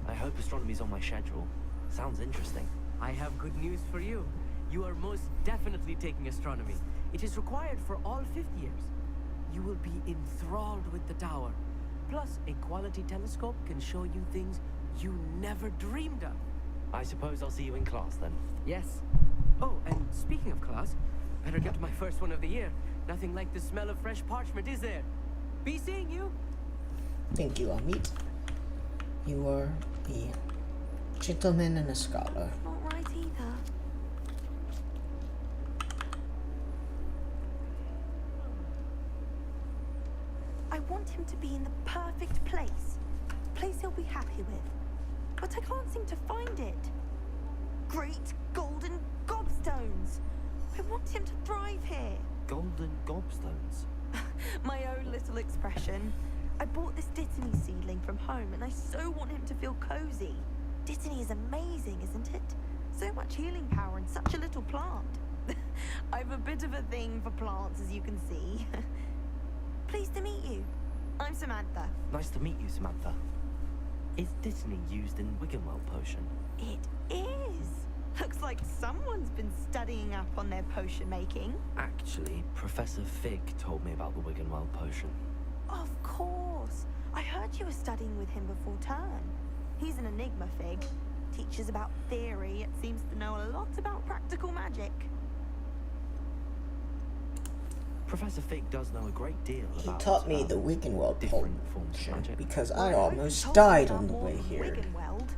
I hope astronomy's on my schedule. Sounds interesting. I have good news for you. You are most definitely taking astronomy. It is required for all 5th years. You will be enthralled with the tower. Plus, a quality telescope can show you things you never dreamed of. I suppose I'll see you in class then. Yes. Oh, and speaking of class, better get to my first one of the year. Nothing like the smell of fresh parchment, is there? Be seeing you. Thank you, Amit. You are a gentleman and a scholar. Not right either. I want him to be in the perfect place. Place he'll be happy with. But I can't seem to find it. Great golden gobstones. I want him to thrive here. Golden gobstones. My own little expression. I bought this Dittany seedling from home and I so want him to feel cozy. Dittany is amazing, isn't it? So much healing power in such a little plant. I've a bit of a thing for plants, as you can see. Pleased to meet you. I'm Samantha. Nice to meet you, Samantha. Is Dittany used in Wiggenweld potion? It is. Looks like someone's been studying up on their potion making. Actually, Professor Fig told me about the Wiggenweld potion. Of course. I heard you were studying with him before term. He's an enigma, Fig. Teaches about theory, yet seems to know a lot about practical magic. Professor Fig does know a great deal He about taught me the Wiggenweld different forms of potion magic. because Well, I hope you almost told me died about on the more way than here. Wiggenweld.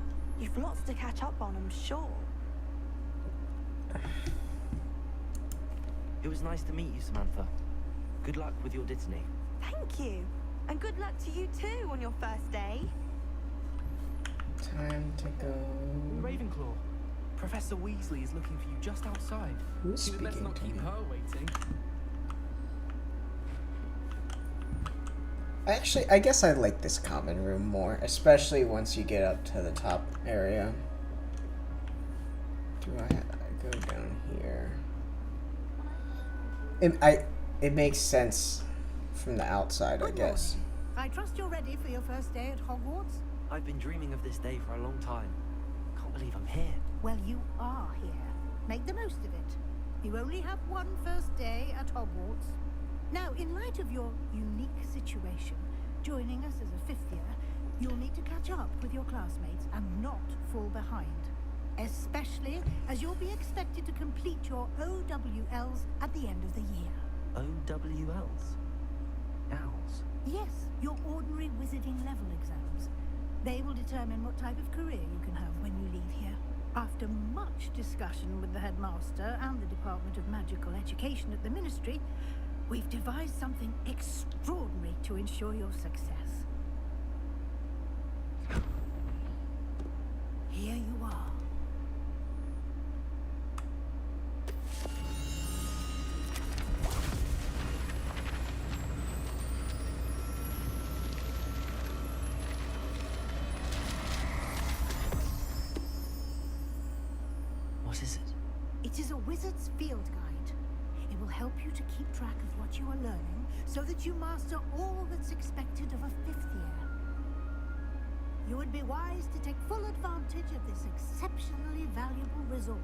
You've lots to catch up on, I'm sure. It was nice to meet you, Samantha. Good luck with your Dittany. Thank you. And good luck to you too on your first day. Time to go. Ravenclaw, Professor Weasley is looking for you just outside. Who's See, let's speaking not to keep me? her waiting. Actually, I guess I like this common room more, especially once you get up to the top area. Do I go down here? It makes sense from the outside, I Good guess. morning. I trust you're ready for your first day at Hogwarts? I've been dreaming of this day for a long time. Can't believe I'm here. Well, you are here. Make the most of it. You only have one first day at Hogwarts. Now, in light of your unique situation, joining us as a 5th year, you'll need to catch up with your classmates and not fall behind. Especially as you'll be expected to complete your OWLs at the end of the year. OWLs? Owls? Yes, your ordinary wizarding level exams. They will determine what type of career you can have when you leave here. After much discussion with the headmaster and the Department of Magical Education at the Ministry, we've devised something extraordinary to ensure your success. Here you are. What is it? It is a wizard's field guide. It will help you to keep track of what you are learning so that you master all that's expected of a 5th year. You would be wise to take full advantage of this exceptionally valuable resource.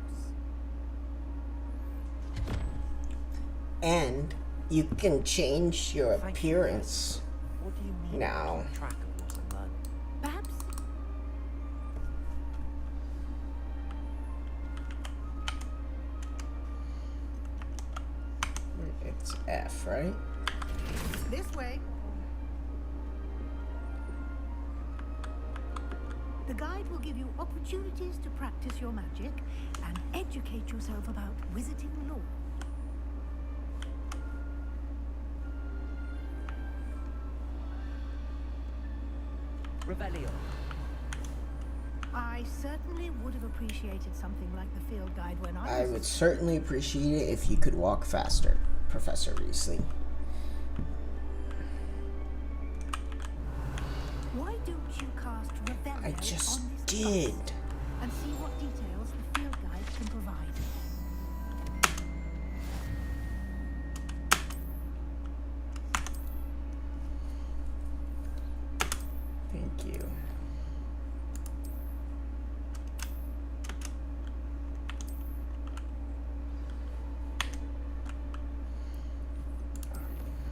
And you can change your Thank you, appearance What do you mean? now. Keep track of what I'm learning. Perhaps F, right? This way. The guide will give you opportunities to practice your magic and educate yourself about wizarding lore. Revelio. I certainly would have appreciated something like the field guide when I I was... would certainly appreciate it if you could walk faster, Professor Weasley. Why don't you cast Revelio I just on this did. class and see what details the field guide can provide? Thank you.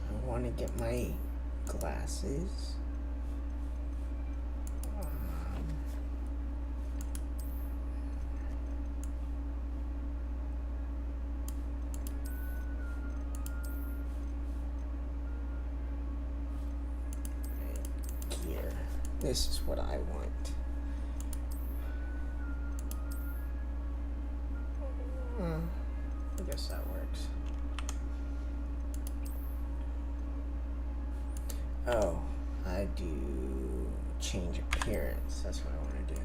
I want to get my glasses. Here. This is what I want. I guess that works. Oh, I do change appearance. That's what I want to do.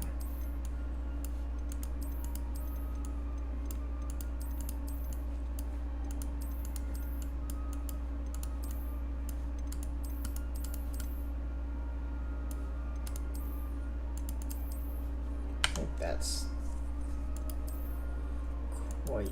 I think that's quite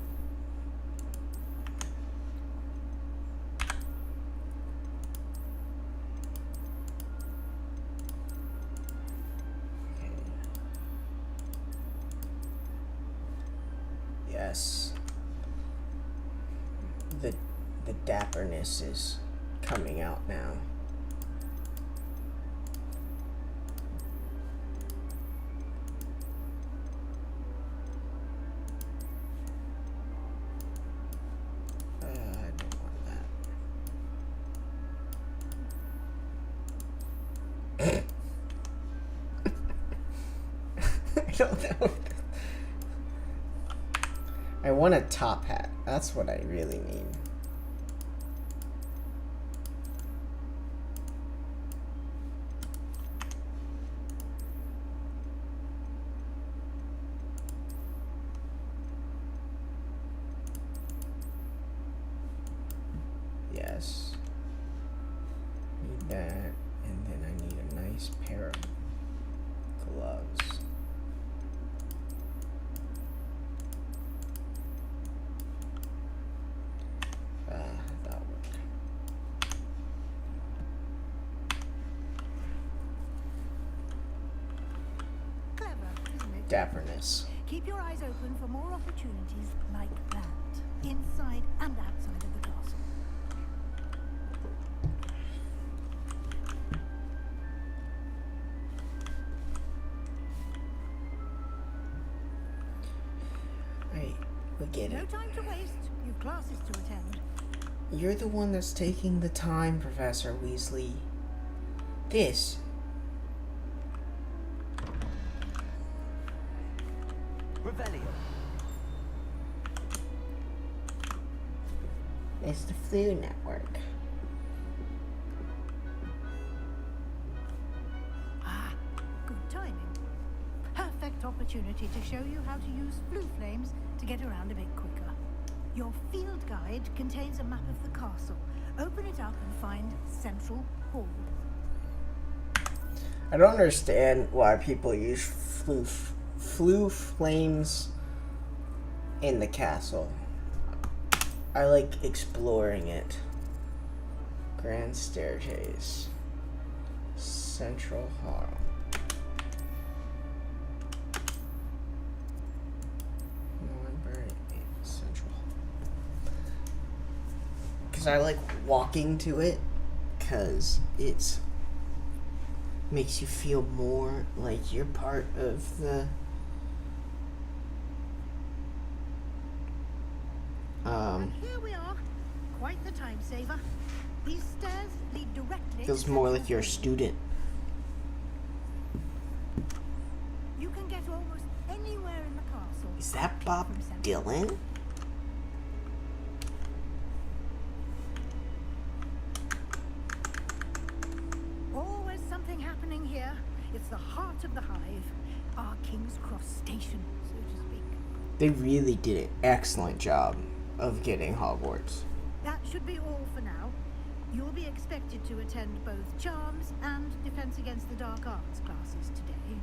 yes. The dapperness is coming out now. I don't want that. I don't know. I want a top hat. That's what I really need. Yes. Need that. And then I need a nice pair of gloves. That'll work. Clever, isn't it? Dapperness. Keep your eyes open for more opportunities like that, inside and outside of the castle. Right, we get No it. time to waste. You've classes to attend. You're the one that's taking the time, Professor Weasley. This. Revelio. It's the Flu Network. Ah, good timing. Perfect opportunity to show you how to use blue flames to get around a bit quicker. Your field guide contains a map of the castle. Open it up and find Central Hall. I don't understand why people use flu flames in the castle. I like exploring it. Grand Staircase. Central Hall. Central. Because I like walking to it. Because it's makes you feel more like you're part of the And here we are, quite the time saver. These stairs lead directly. Feels to more Central like you're a Hall. student. You can get almost anywhere in the castle. Is that Bob from Central. Dylan? Always something happening here. It's the heart of the hive, our King's Cross station, so to speak. They really did an excellent job of getting Hogwarts. That should be all for now. You'll be expected to attend both Charms and Defense Against the Dark Arts classes today.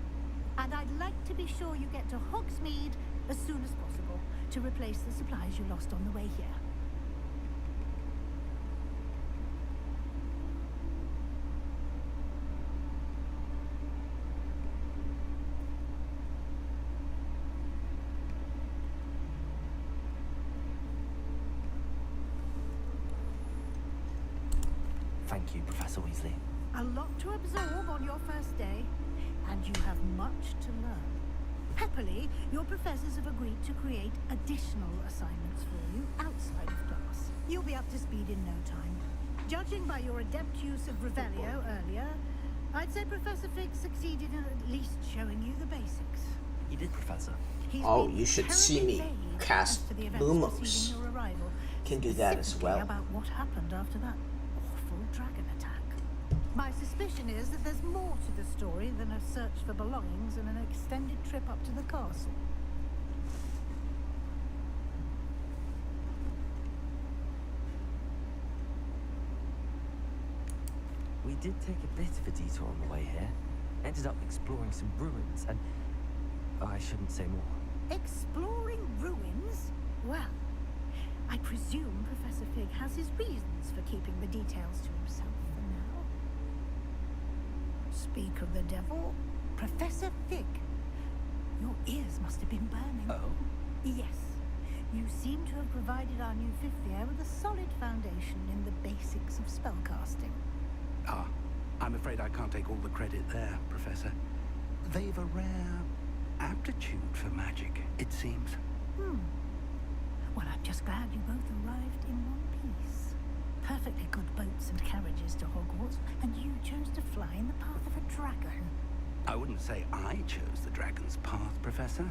And I'd like to be sure you get to Hogsmeade as soon as possible to replace the supplies you lost on the way here. Thank you, Professor Weasley. A lot to absorb on your first day, and you have much to learn. Happily, your professors have agreed to create additional assignments for you outside of class. You'll be up to speed in no time. Judging by your adept use of Revelio earlier, I'd say Professor Fig succeeded in at least showing you the basics. You did, Professor. He's Oh, been you should see terribly me vague cast as to the events Lumos. preceding your arrival, Can do that as specifically well. about what happened after that awful dragon attack. My suspicion is that there's more to the story than a search for belongings and an extended trip up to the castle. We did take a bit of a detour on the way here. Ended up exploring some ruins and... I shouldn't say more. Exploring ruins? Well, I presume Professor Fig has his reasons for keeping the details to himself for now. Speak of the devil, Professor Fig. Your ears must have been burning. Oh? Yes. You seem to have provided our new fifth year with a solid foundation in the basics of spellcasting. Ah, I'm afraid I can't take all the credit there, Professor. They've a rare aptitude for magic, it seems. Well, I'm just glad you both arrived in one piece. Perfectly good boats and carriages to Hogwarts, and you chose to fly in the path of a dragon. I wouldn't say I chose the dragon's path, Professor.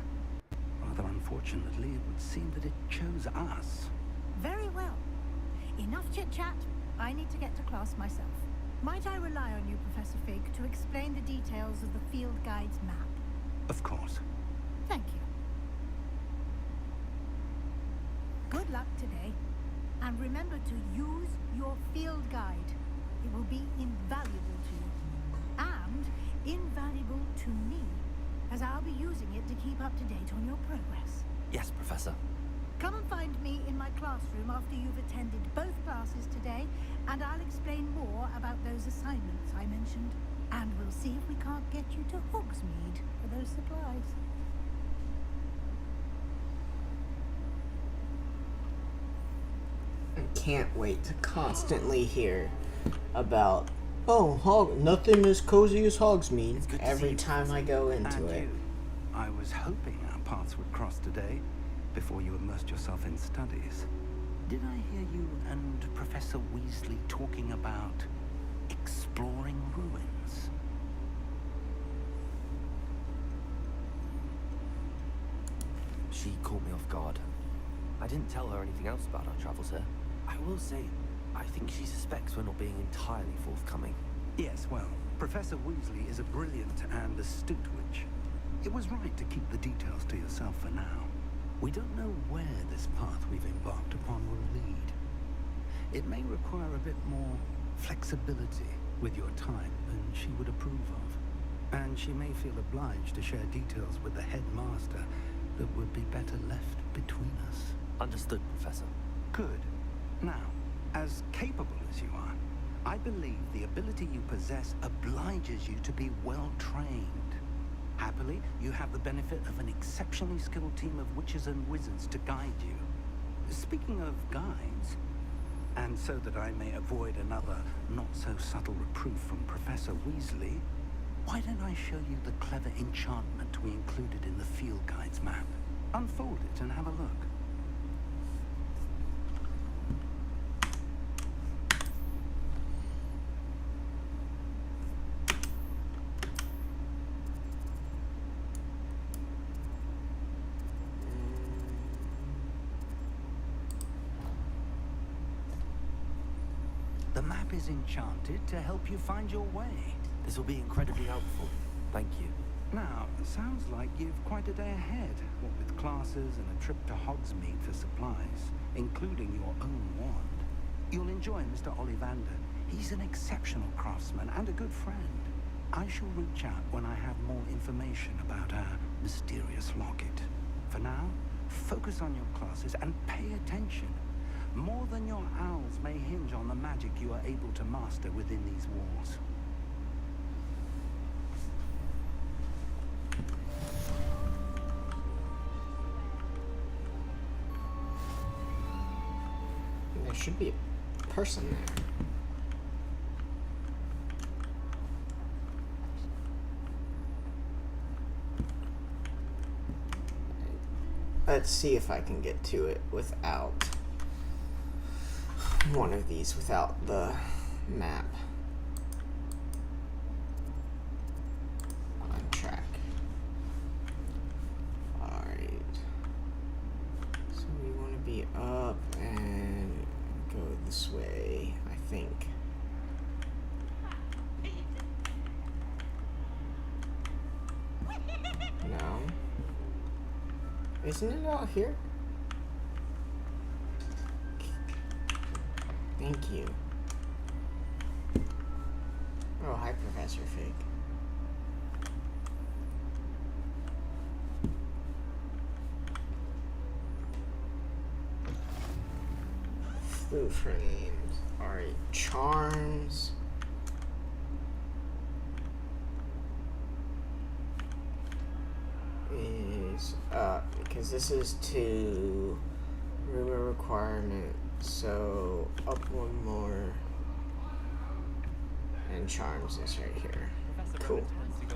Rather unfortunately, it would seem that it chose us. Very well. Enough chit-chat. I need to get to class myself. Might I rely on you, Professor Fig, to explain the details of the field guide's map? Of course. Thank you. Good luck today. And remember to use your field guide. It will be invaluable to you. And invaluable to me, as I'll be using it to keep up to date on your progress. Yes, Professor. Come and find me in my classroom after you've attended both classes today, and I'll explain more about those assignments I mentioned. And we'll see if we can't get you to Hogsmeade for those supplies. I can't wait to constantly hear about, nothing as cozy as Hogsmeade It's good to every see you, time I go into And it. you. I was hoping our paths would cross today, before you immersed yourself in studies. Did I hear you and Professor Weasley talking about exploring ruins? She caught me off guard. I didn't tell her anything else about our travels here. I will say, I think she suspects we're not being entirely forthcoming. Yes, well, Professor Weasley is a brilliant and astute witch. It was right to keep the details to yourself for now. We don't know where this path we've embarked upon will lead. It may require a bit more flexibility with your time than she would approve of. And she may feel obliged to share details with the headmaster that would be better left between us. Understood, Professor. Good. Now, as capable as you are, I believe the ability you possess obliges you to be well trained. Happily, you have the benefit of an exceptionally skilled team of witches and wizards to guide you. Speaking of guides, and so that I may avoid another not-so-subtle reproof from Professor Weasley, why don't I show you the clever enchantment we included in the field guide's map? Unfold it and have a look. The map is enchanted to help you find your way. This will be incredibly helpful. Thank you. Now, sounds like you've quite a day ahead, what with classes and a trip to Hogsmeade for supplies, including your own wand. You'll enjoy Mr. Ollivander. He's an exceptional craftsman and a good friend. I shall reach out when I have more information about our mysterious locket. For now, focus on your classes and pay attention. More than your owls may hinge on the magic you are able to master within these walls. There should be a person there. Let's see if I can get to it without one of these, without the map. On track. Alright. So we want to be up and go this way, I think. No. Isn't it out here? Thank you. Oh, hi, Professor Fig. Flu frames. Alright, charms. Is up because this is to rumor requirement, so up one more, and charms is right here. Cool.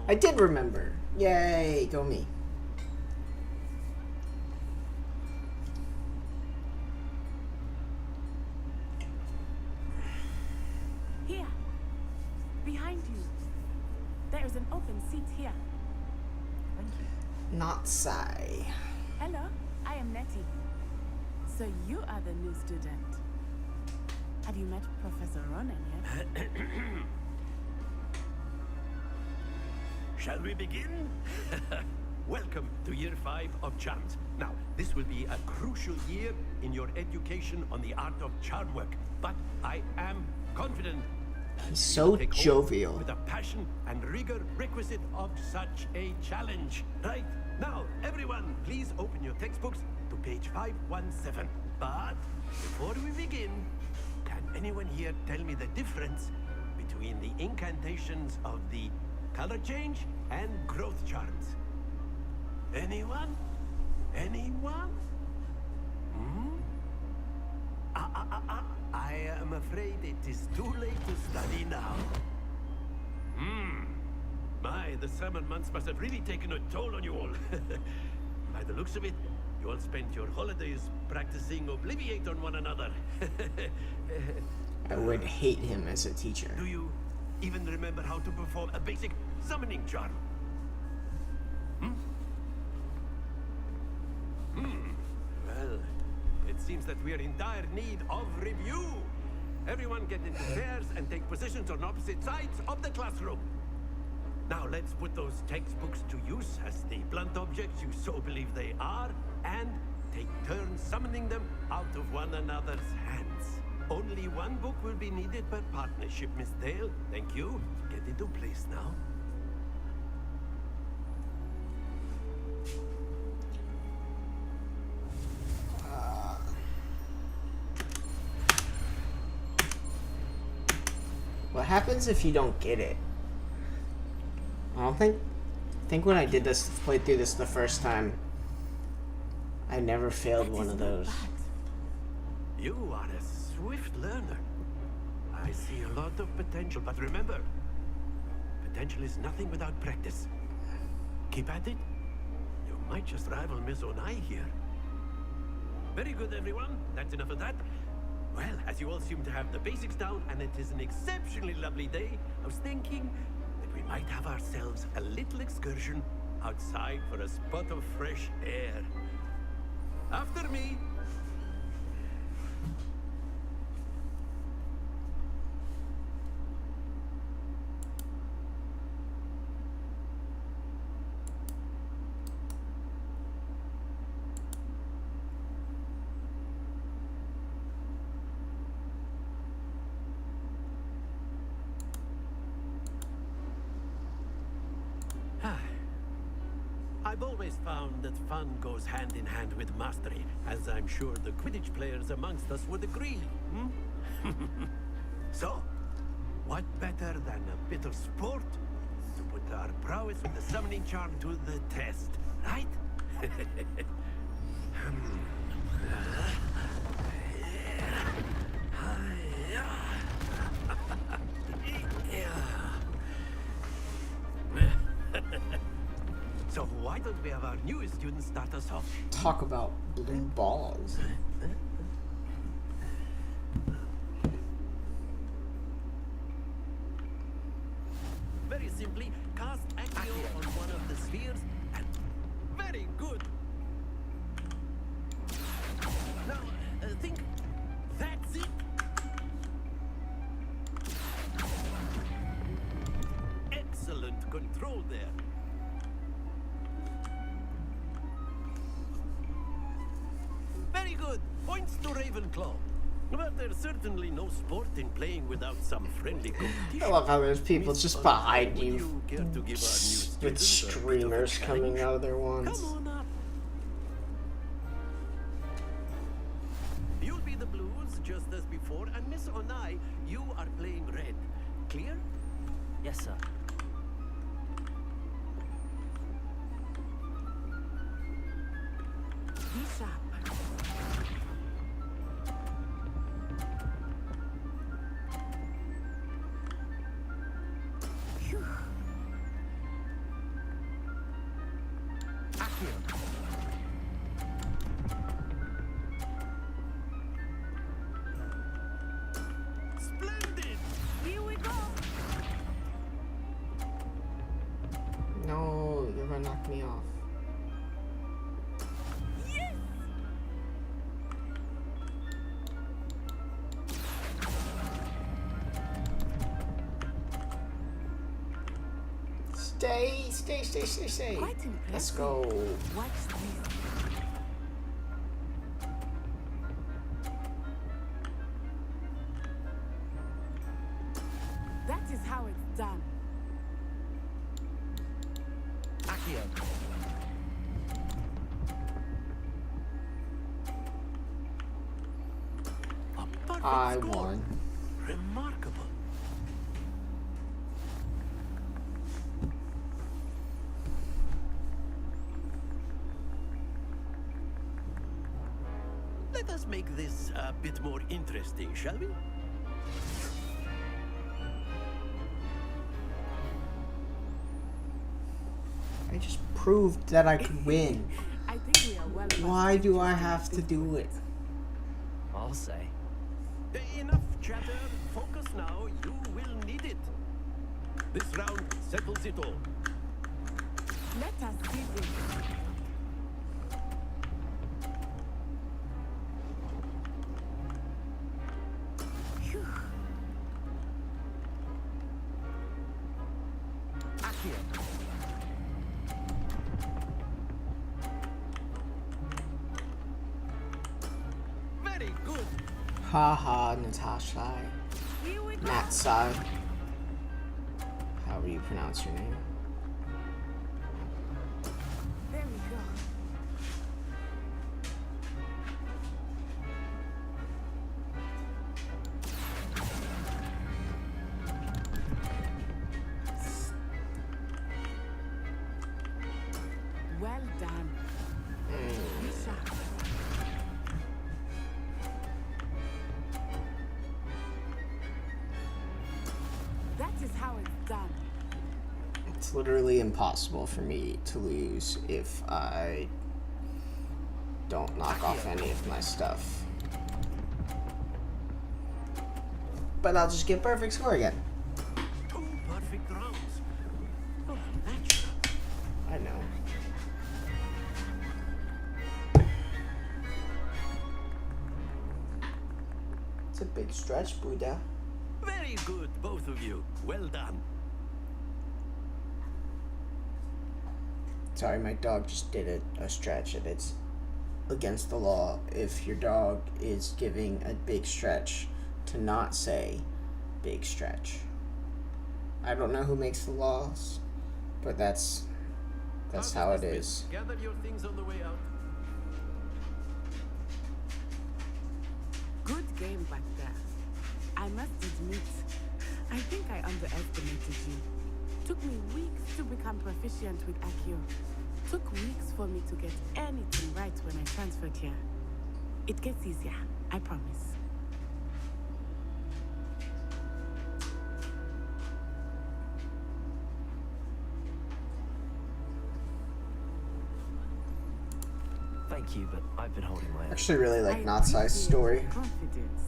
I did remember. Yay, go me. Here, behind you, there is an open seat here. Thank you. Not Sai. Hello, I am Nettie. So you are the new student. Have you met Professor Ronan yet? Shall we begin? Welcome to year 5 of charms. Now, this will be a crucial year in your education on the art of charm work, but I am confident that He's you so will take hold jovial. with the passion and rigor requisite of such a challenge. Right, now, everyone, please open your textbooks to page 517. But before we begin, can anyone here tell me the difference between the incantations of the color change and growth charms? Anyone? Anyone? I am afraid it is too late to study now. My, the summer months must have really taken a toll on you all. By the looks of it, you all spent your holidays practicing Obliviate on one another. I would hate him as a teacher. Do you even remember how to perform a basic summoning charm? Well, it seems that we are in dire need of review. Everyone get into pairs and take positions on opposite sides of the classroom. Now let's put those textbooks to use as the blunt objects you so believe they are, and take turns summoning them out of one another's hands. Only one book will be needed per partnership, Miss Dale. Thank you. Get into place now. What happens if you don't get it? I don't think when I did this, played through this the first time, I never failed one of those. You are a swift learner. I see a lot of potential, but remember, potential is nothing without practice. Keep at it. You might just rival Miss Onai here. Very good, everyone. That's enough of that. Well, as you all seem to have the basics down, and it is an exceptionally lovely day, I was thinking that we might have ourselves a little excursion outside for a spot of fresh air. After me. I've always found that fun goes hand in hand with mastery, as I'm sure the Quidditch players amongst us would agree. So, what better than a bit of sport to put our prowess with the summoning charm to the test, right? So why don't we have our newest student start us off? Talk about blue balls. Very simply, cast Accio on one of the spheres and... Very good! Now, think... That's it! Excellent control there. Very good. Points to Ravenclaw. But there's certainly no sport in playing without some friendly competition. I love how there's people Miss just Ursula, behind would you care to give our new with students a bit of a streamers coming challenge? out of their wands. Come on up. You'll be the blues just as before, and Miss Onai, you are playing red. Clear? Yes, sir. Be sharp. Phew. Splendid! Here we go. No, you're gonna knock me off. Yes. Stay. Quite impressive. Let's go. Watch this. That is how it's done. Accio. A perfect I score. won. Remarkable. Let us make this a bit more interesting, shall we? I just proved that I could win. I think we are well. Why do I have to do it? I'll say. Enough chatter. Focus now. You will need it. This round settles it all. Let us see this. Phew. Accio. Very good. Haha, Natasha. Here we go. Natsai. However you pronounce your name. There we go. Well done. Be sharp. That is how it's done. It's literally impossible for me to lose if I don't knock off any of my stuff. But I'll just get perfect score again. Two perfect rounds. Oh, natural. I know. It's a big stretch, Buddha. Very good, both of you. Well done. Sorry, my dog just did a stretch, and it's against the law if your dog is giving a big stretch to not say big stretch. I don't know who makes the laws, but that's That's How how does it this is. fit? Gather your things on the way out. Good game back there. I must admit, I think I underestimated you. Took me weeks to become proficient with Accio. Took weeks for me to get anything right when I transferred here. It gets easier, I promise. Thank you, but I've been holding my I own. actually really like I Natsai's appreciate story. your confidence.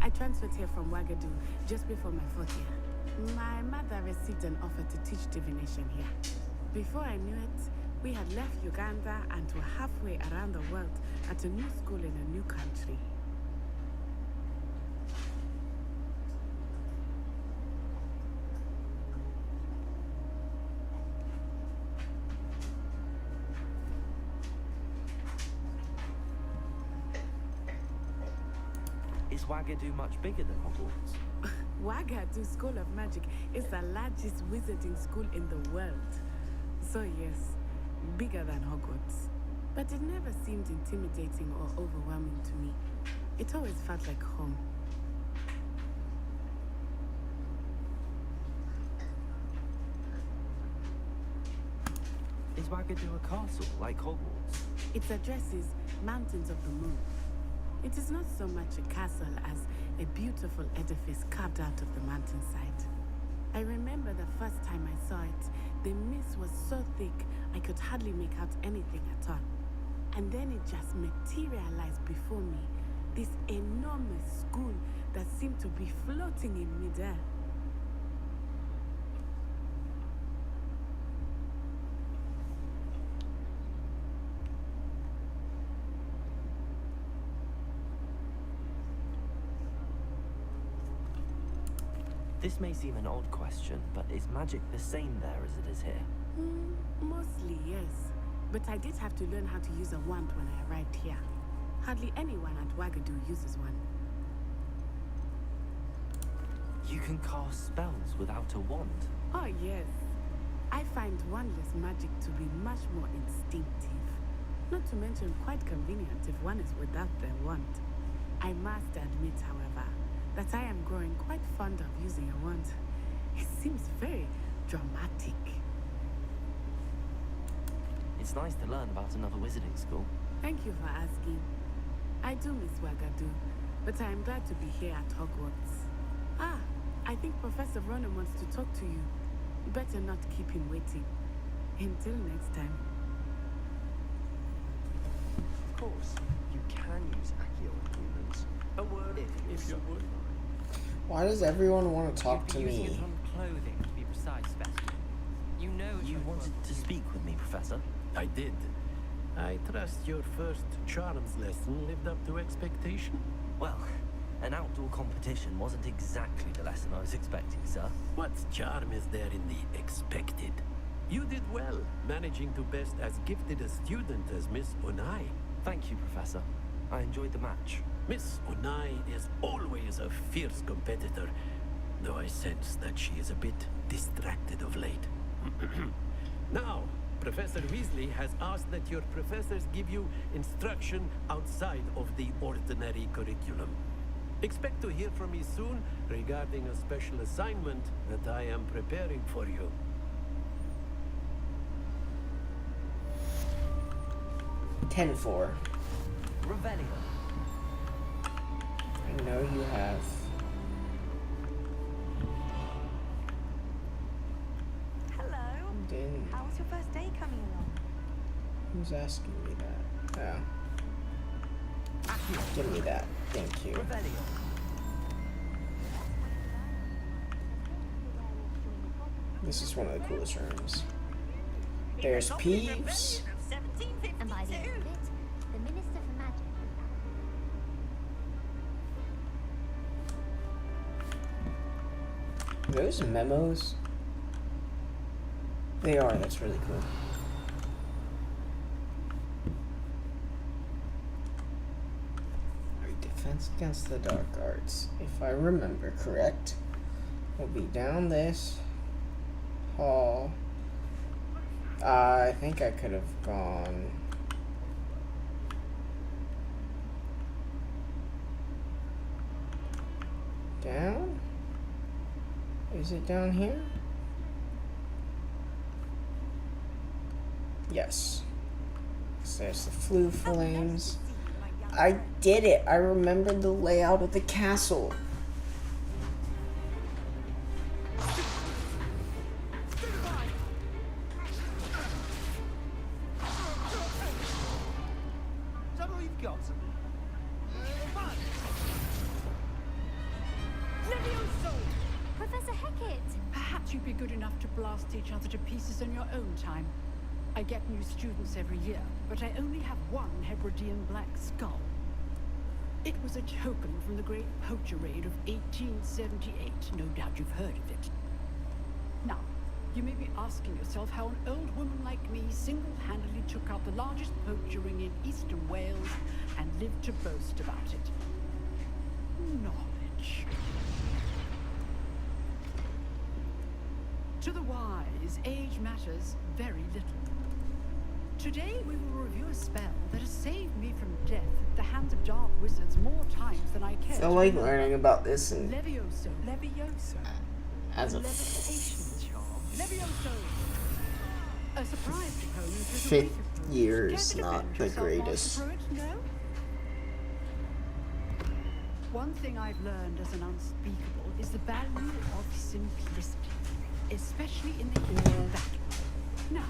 I transferred here from Wagadu just before my 4th year. My mother received an offer to teach divination here. Before I knew it, we had left Uganda and were halfway around the world at a new school in a new country. Is Wagadu much bigger than Hogwarts? Wagadu School of Magic is the largest wizarding school in the world. So yes, bigger than Hogwarts. But it never seemed intimidating or overwhelming to me. It always felt like home. Is Wagadu a castle, like Hogwarts? Its address is Mountains of the Moon. It is not so much a castle as a beautiful edifice carved out of the mountainside. I remember the first time I saw it, the mist was so thick I could hardly make out anything at all. And then it just materialized before me, this enormous school that seemed to be floating in midair. This may seem an odd question, but is magic the same there as it is here? Mostly, yes. But I did have to learn how to use a wand when I arrived here. Hardly anyone at Wagadu uses one. You can cast spells without a wand. Oh, yes. I find wandless magic to be much more instinctive. Not to mention quite convenient if one is without their wand. I must admit, however, that I am growing quite fond of using a wand. It seems very dramatic. It's nice to learn about another wizarding school. Thank you for asking. I do miss Wagadu, but I am glad to be here at Hogwarts. Ah, I think Professor Ronan wants to talk to you. You better not keep him waiting. Until next time. Of course, you can use Accio on humans. A word, if you would. Why does everyone want to talk You'd to be using me? it on clothing, to be precise, Best. You know You wanted to speak with me, Professor? I did. I trust your first charms lesson lived up to expectation. Well, an outdoor competition wasn't exactly the lesson I was expecting, sir. What charm is there in the expected? You did well, managing to best as gifted a student as Miss Onai. Thank you, Professor. I enjoyed the match. Miss Onai is always a fierce competitor, though I sense that she is a bit distracted of late. Now, Professor Weasley has asked that your professors give you instruction outside of the ordinary curriculum. Expect to hear from me soon regarding a special assignment that I am preparing for you. Ten-4. Revelio. I know you have. Hello. Didn't. How was your first day coming along? Who's asking me that? Oh. Give me that. Thank you. Revelio. This is one of the coolest rooms. There's Peeves. And by the end of it, the Minister for Magic. Are those memos? They are, that's really cool. Alright, Defense Against the Dark Arts. If I remember correct, will be down this hall I think I could have gone... down? Is it down here? Yes. So there's the flue flames. I did it! I remembered the layout of the castle. Professor Hackett! Perhaps you'd be good enough to blast each other to pieces in your own time. I get new students every year, but I only have one Hebridean black skull. It was a token from the great poacher raid of 1878. No doubt you've heard of it. Now, you may be asking yourself how an old woman like me single-handedly took out the largest poacher ring in eastern Wales and lived to boast about it. Knowledge. To the wise, age matters very little. Today we will review a spell that has saved me from death at the hands of dark wizards more times than I care. I feel like learning about this and Levioso. Levioso. as a Levitation charm. Levioso. A surprise component with a fifth weaker year Care is to not defend the yourself, greatest. Master Druid? No? One thing I've learned as an unspeakable is the value of simplicity, especially in the heat of battle. Now,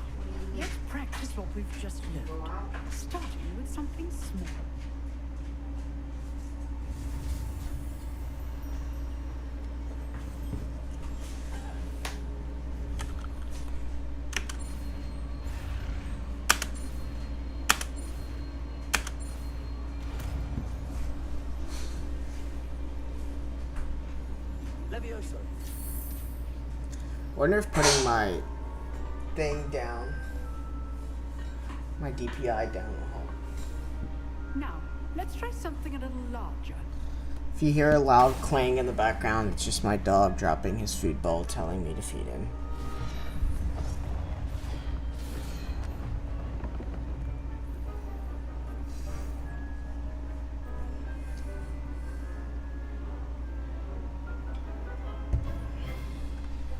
let's practice what we've just learned, starting with something small. Levioso. Wonder if putting my thing down, my DPI down will help. Now, let's try something a little larger. If you hear a loud clang in the background, it's just my dog dropping his food bowl telling me to feed him.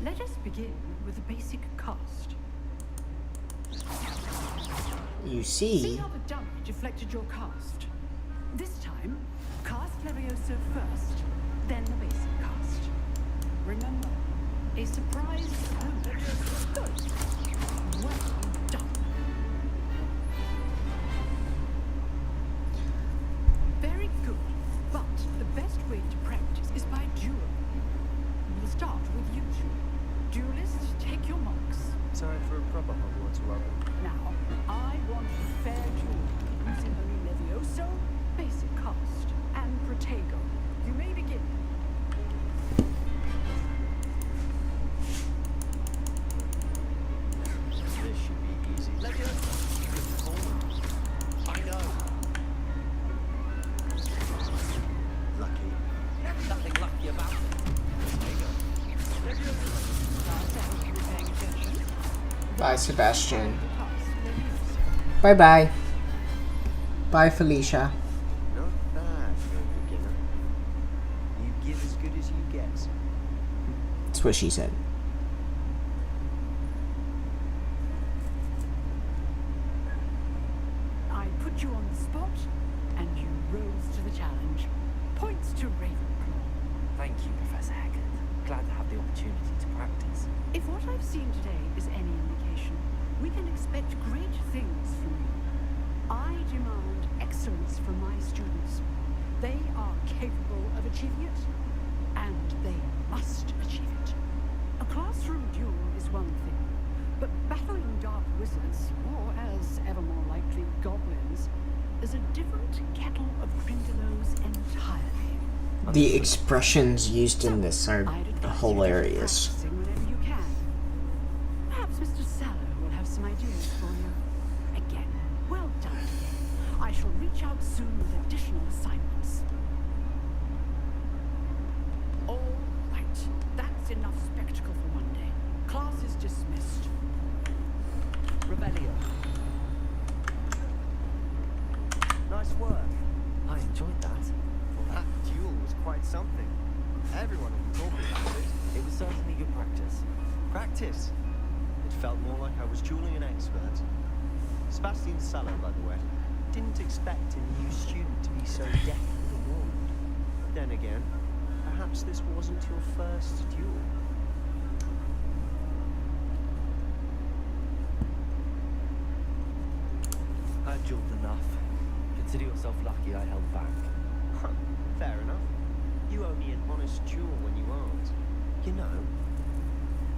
Let us begin with a basic cast. You See see, how the dummy deflected your cast. This time, cast Levioso first, then the basic cast. Remember, a surprise opponent. Good. Well done. Very good, but the best way to practice is by duel. We'll start with you two. Duelists, take your marks. Time for a proper Hogwarts welcome. Now, I want a fair duel using only Levioso, basic cast, and Protego. You may begin. This should be easy. Levioso. Good performance. I know. Lucky. Nothing lucky about it. There you go. Levioso. Thank you for paying attention. bye Sebastian. Cast Levioso. Bye bye. Bye Felicia. Not bad for a beginner. You give as good as you get. That's what she said. I put you on the spot, and you rose to the challenge. Points to Ravenclaw. Thank you, Professor Hackett. Glad to have the opportunity to practice. If what I've seen today is any indication, we can expect great things from you. I demand excellence from my students. They are capable of achieving it, and they must achieve it. A classroom duel is one thing, but battling dark wizards, or as ever more likely, goblins, is a different kettle of grindelows entirely. The expressions used in this are I'd advise you to keep hilarious. practicing whenever you can. Perhaps Mr. Sallow will have some ideas for you. Again, well done today. I shall reach out soon with additional assignments. All right, that's enough spectacle for one day. Class is dismissed. Rebellion. Nice work. I enjoyed that. Well, that duel was quite something. Everyone will be talking about it. It was certainly good practice. Practice? It felt more like I was dueling an expert. Sebastian Sallow, by the way. Didn't expect a new student to be so deft with a wand. Then again, perhaps this wasn't your first duel. I dueled enough. Consider yourself lucky I held back. Fair enough. You owe me an honest duel when you aren't. You know,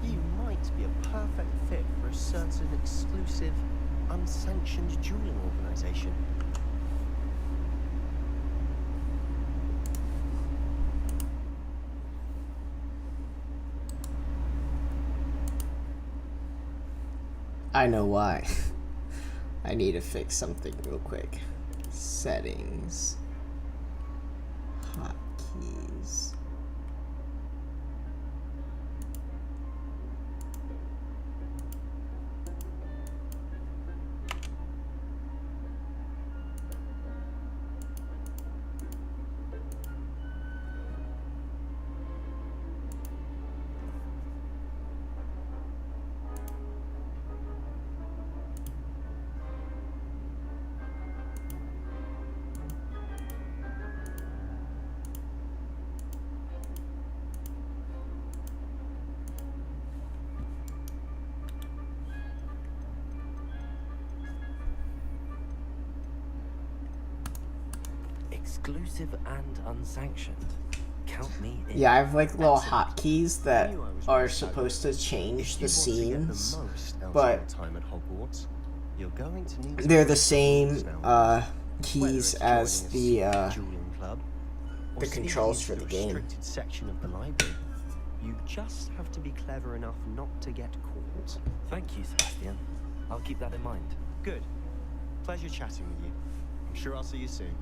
you might be a perfect fit for a certain exclusive, unsanctioned dueling organization. I know why. I need to fix something real quick. Settings. Hotkeys. Exclusive and unsanctioned. Count me in. Yeah, I have like little hotkeys that are supposed to change the scenes, but time at Hogwarts, you're going to need they're the same keys as the controls for the game. Restricted section of the library. You just have to be clever enough not to get caught. Thank you, Sebastian. I'll keep that in mind. Good. Pleasure chatting with you. I'm sure I'll see you soon.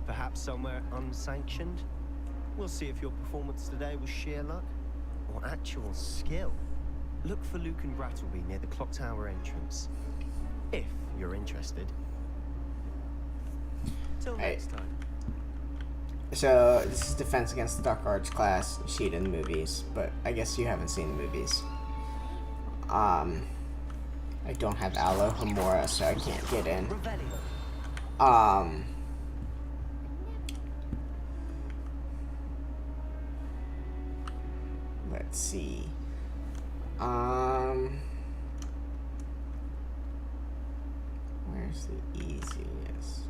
Perhaps somewhere unsanctioned? We'll see if your performance today was sheer luck or actual skill. Look for Luke and Brattleby near the clock tower entrance. If you're interested. Till next time. So, this is Defense Against the Dark Arts class. You see it in the movies, but I guess you haven't seen the movies. I don't have Alohomora, so I can't get in. Let's see. Where's the easiest?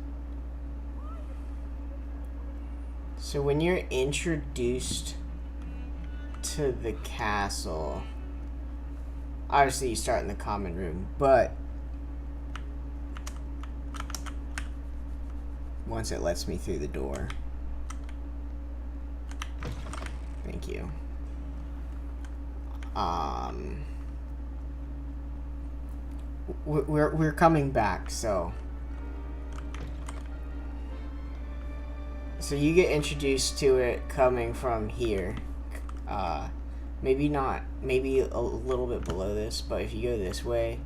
So when you're introduced to the castle, obviously you start in the common room, but once it lets me through the door. Thank you. We're coming back, so you get introduced to it coming from here. Maybe not, maybe a little bit below this, but if you go this way,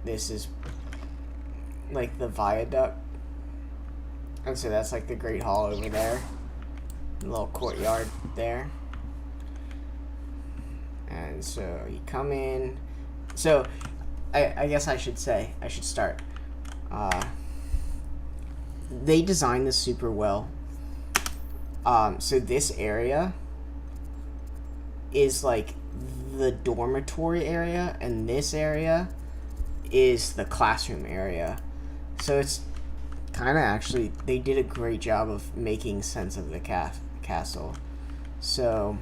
this is like the viaduct, and so that's like the Great Hall over there, a little courtyard there. And so you come in. So I guess I should start. They designed this super well. So this area is like the dormitory area, and this area is the classroom area. So it's kind of actually, they did a great job of making sense of the castle. So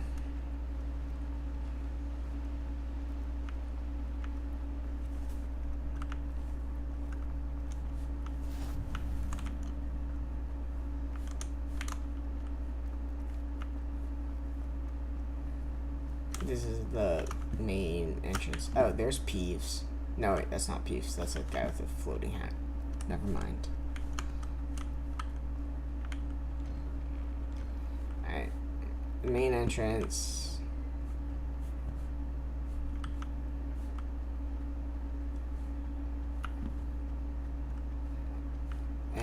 this is the main entrance. Oh, there's Peeves. No, wait, that's not Peeves. That's a guy with a floating hat. Never mind. Alright. Main entrance.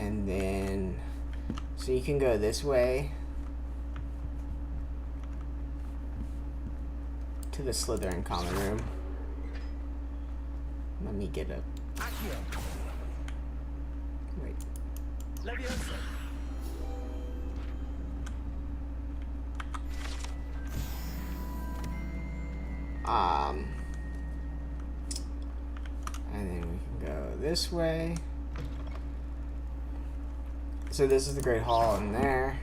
And then, so you can go this way to the Slytherin common room. Let me get a... Wait. And then we can go this way. So this is the Great Hall in there.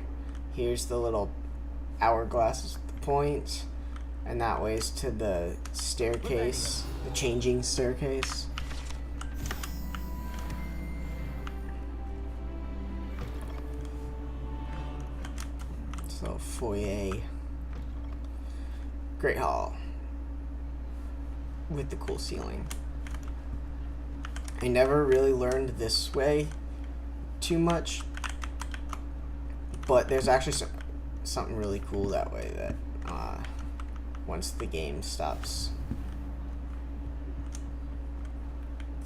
Here's the little hourglass points. And that way's to the staircase, the changing staircase. So foyer. Great Hall. With the cool ceiling. I never really learned this way too much, but there's actually something really cool that way that once the game stops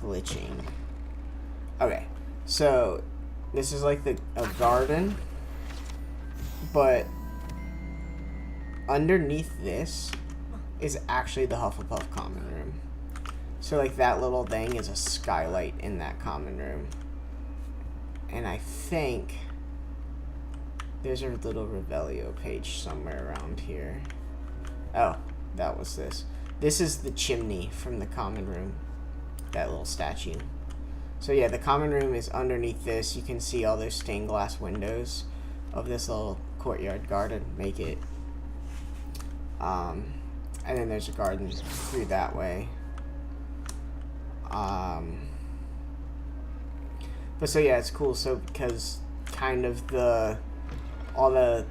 glitching. Okay, so this is like a garden, but underneath this is actually the Hufflepuff common room. So like that little thing is a skylight in that common room. And I think there's a little Revelio page somewhere around here. Oh, that was this. This is the chimney from the common room. That little statue. So yeah, the common room is underneath this. You can see all those stained glass windows of this little courtyard garden. Make it. And then there's a garden through that way. But so yeah, it's cool. So because kind of all the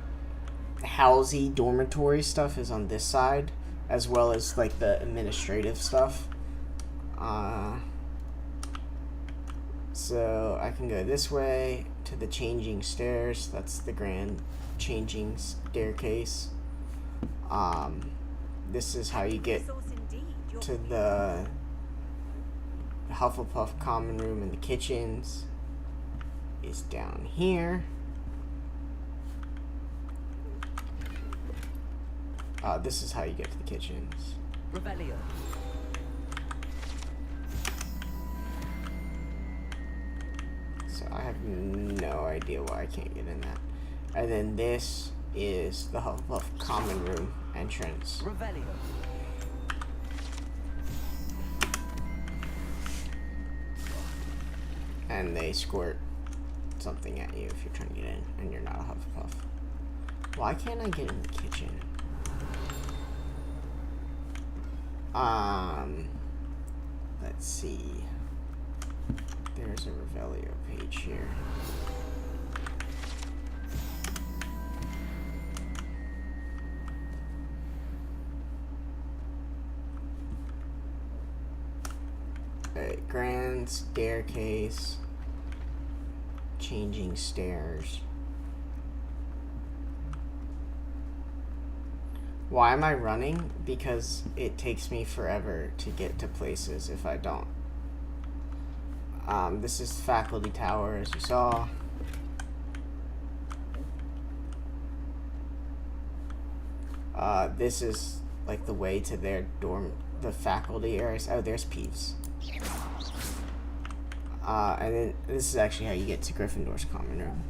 housey dormitory stuff is on this side, as well as like the administrative stuff. So I can go this way to the changing stairs. That's the grand changing staircase. This is how you get to the Hufflepuff common room and the kitchens. Is down here. This is how you get to the kitchens. Revelio. So I have no idea why I can't get in that. And then this is the Hufflepuff common room entrance. Revelio. And they squirt something at you if you're trying to get in and you're not a Hufflepuff. Why can't I get in the kitchen? Let's see. There's a Revelio page here. A grand staircase. Changing stairs. Why am I running? Because it takes me forever to get to places if I don't. This is Faculty Tower, as you saw. This is like the way to their dorm, the faculty areas. Oh, there's Peeves. And then this is actually how you get to Gryffindor's common room.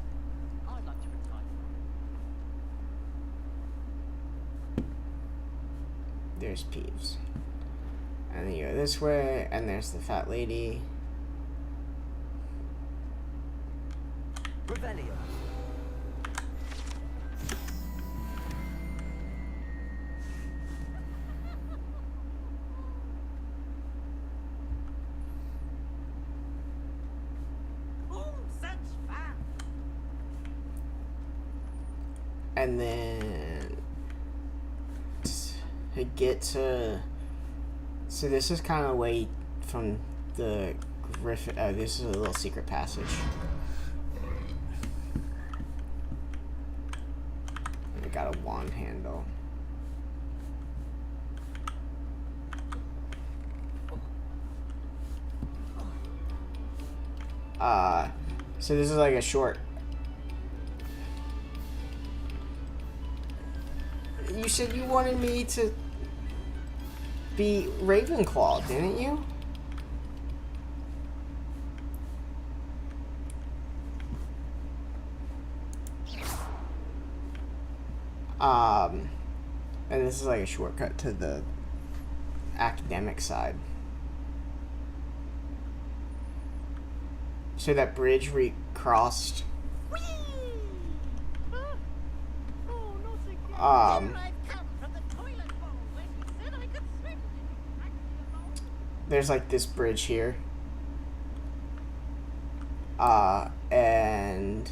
There's Peeves. And then you go this way, and there's the fat lady. Revelio. And then to get to, so this is kind of away from the Griffin. Oh, this is a little secret passage. And it got a wand handle. So this is like a short. You said you wanted me to be Ravenclaw, didn't you? And this is like a shortcut to the academic side. So that bridge we crossed. There's like this bridge here. And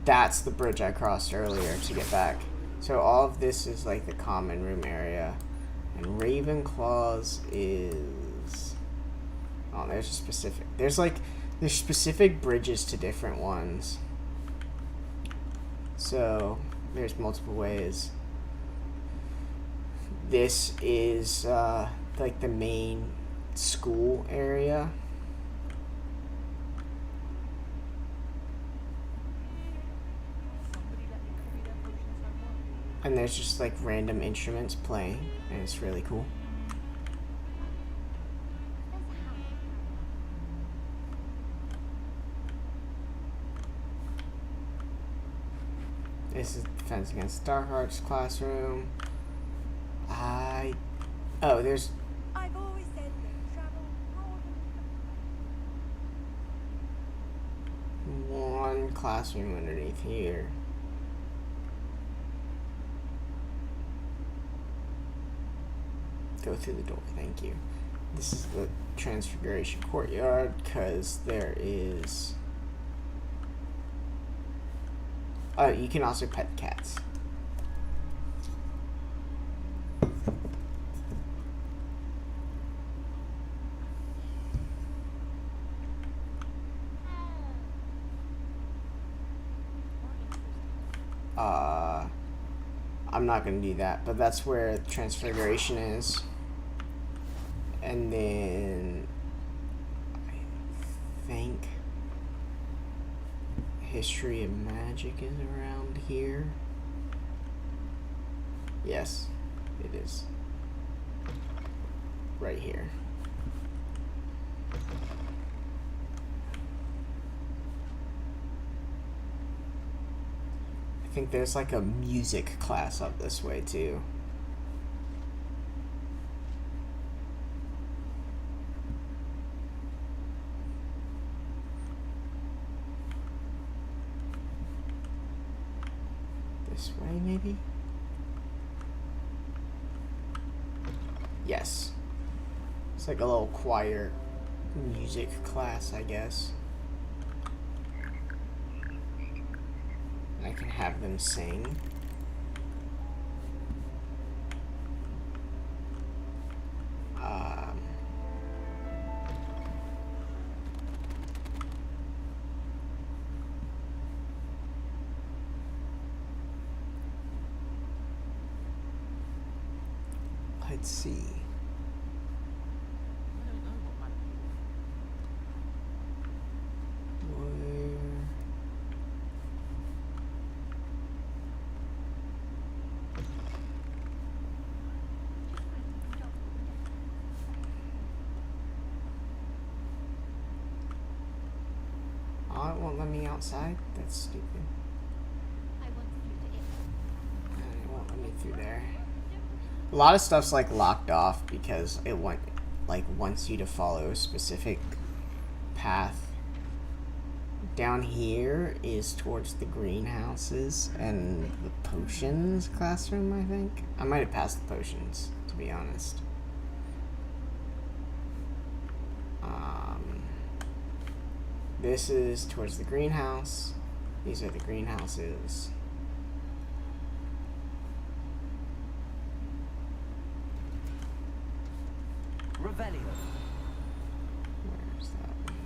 that's the bridge I crossed earlier to get back. So all of this is like the common room area. And Ravenclaw's is... Oh, there's a specific... There's specific bridges to different ones. So there's multiple ways. This is like the main school area. And there's just like random instruments playing, and it's really cool. This is Defense Against Dark Arts classroom. Oh, there's... I've always said that travel one classroom underneath here. Go through the door, thank you. This is the Transfiguration Courtyard, because there is... Oh, you can also pet cats. I'm not going to do that, but that's where Transfiguration is. And then I think History of Magic is around here. Yes, it is. Right here. I think there's like a music class up this way too. This way maybe? Yes. It's like a little choir music class, I guess. I can have them sing. Let's see. Oh, it won't let me outside? That's stupid. It won't let me through there. A lot of stuff's like locked off because it wants you to follow a specific path. Down here is towards the greenhouses and the potions classroom, I think. I might have passed the potions, to be honest. This is towards the greenhouse. These are the greenhouses. Revelio. Where's that one?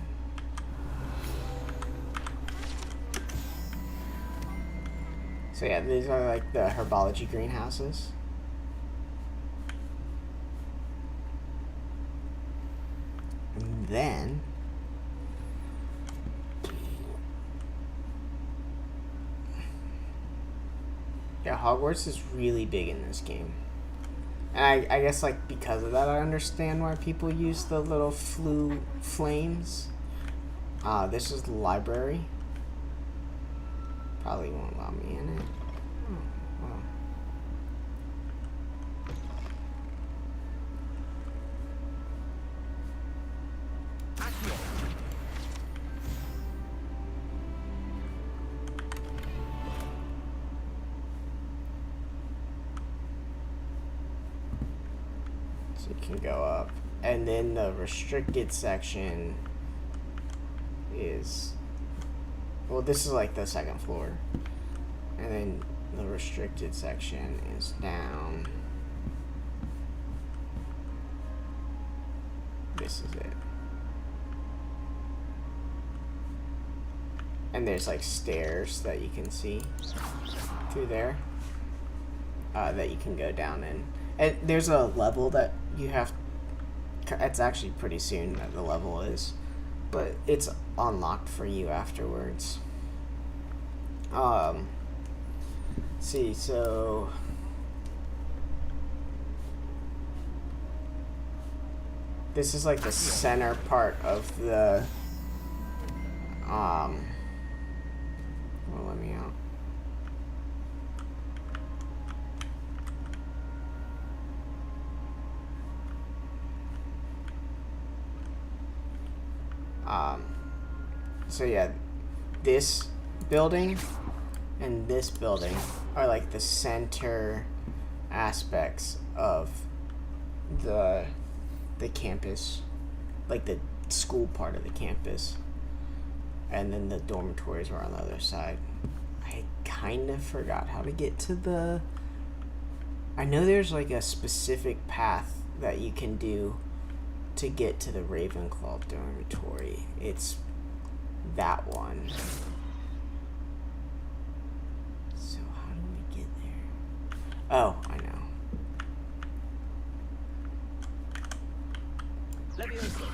So yeah, these are like the herbology greenhouses. And then Yeah, Hogwarts is really big in this game. And I guess, like, because of that, I understand why people use the little flames. This is the library. Probably won't allow me in it. Well. So you can go up. And then the restricted section is... Well, this is like the second floor. And then the restricted section is down. This is it. And there's like stairs that you can see through there that you can go down in. And there's a level that you have. It's actually pretty soon that the level is, but it's unlocked for you afterwards. See, so this is like the center part of the well, let me out. So yeah, this building and this building are like the center aspects of the campus, like the school part of the campus, and then the dormitories are on the other side. I kind of forgot how to get to the... I know there's like a specific path that you can do to get to the Ravenclaw dormitory. It's that one. So how do we get there? Oh, I know. Levioso.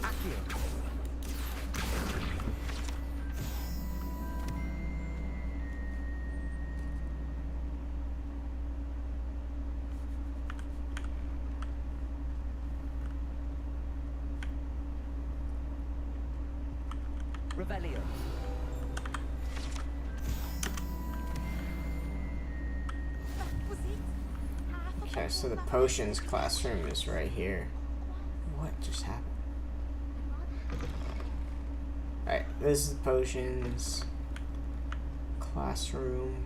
Accio. Revelio. Okay, so the potions classroom is right here. What just happened? Alright, this is the potions classroom.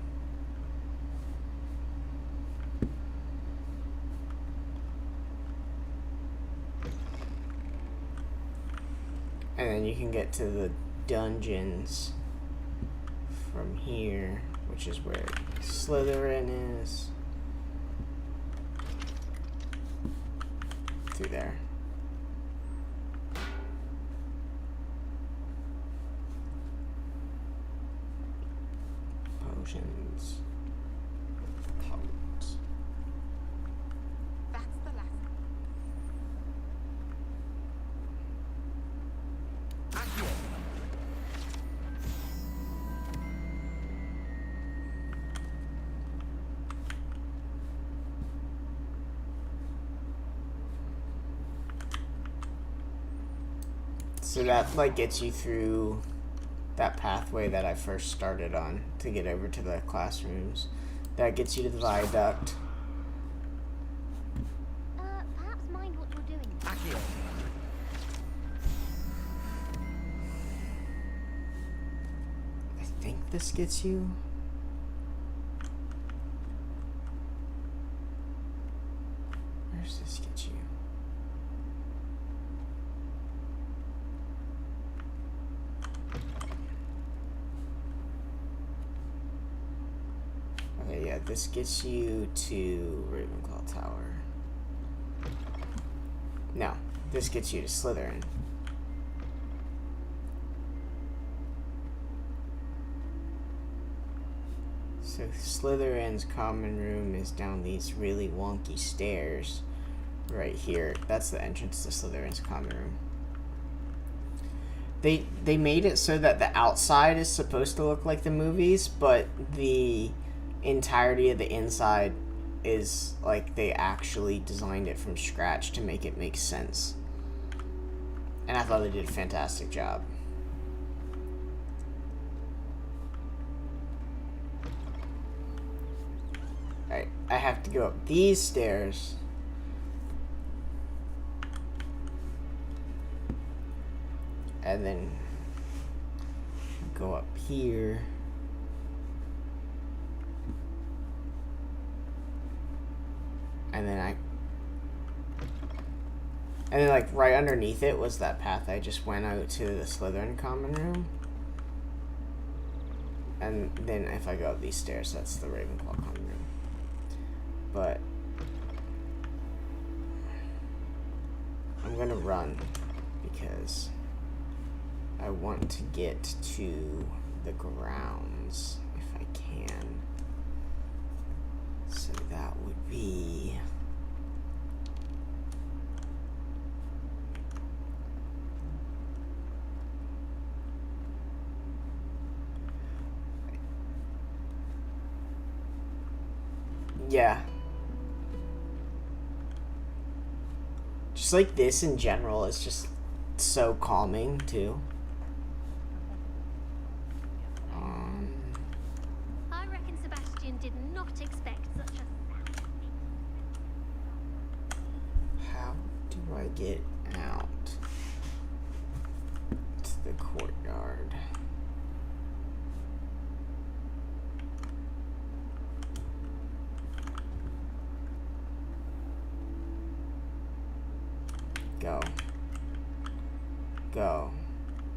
And then you can get to the dungeons from here, which is where Slytherin is. Through there. Potions. Hogwarts. That's the last. So that like gets you through that pathway that I first started on to get over to the classrooms. That gets you to the viaduct. Perhaps mind what you're doing. Accio. I think this gets you. Where's this get you? Okay, yeah, this gets you to Ravenclaw Tower. No, this gets you to Slytherin. So Slytherin's common room is down these really wonky stairs right here. That's the entrance to Slytherin's common room. They made it so that the outside is supposed to look like the movies, but the entirety of the inside is like they actually designed it from scratch to make it make sense. And I thought they did a fantastic job. Alright, I have to go up these stairs. And then go up here. And then like right underneath it was that path I just went out to the Slytherin common room. And then if I go up these stairs, that's the Ravenclaw common room. But I'm gonna run because I want to get to the grounds if I can. So that would be... yeah. Just like this in general is just so calming too. I reckon Sebastian did not expect such a sound. How do I get out to the courtyard? Go. Go.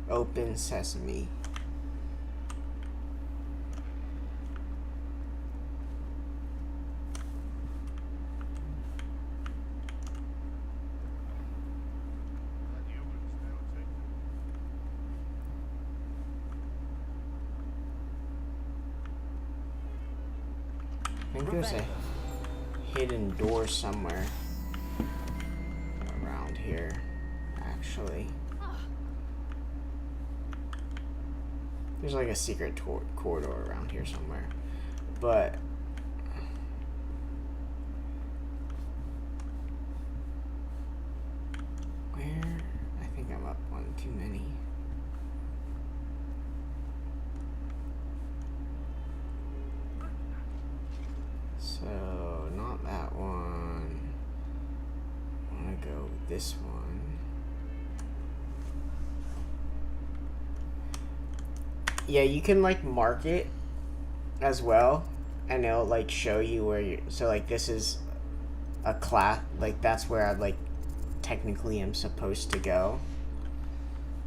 Open sesame. I think there's a hidden door somewhere around here, actually. There's like a secret corridor around here somewhere, but where? I think I'm up one too many. So, not that one. I want to go with this one. Yeah, you can like mark it as well, and it'll like show you where you. So like this is a class, like that's where I like technically am supposed to go.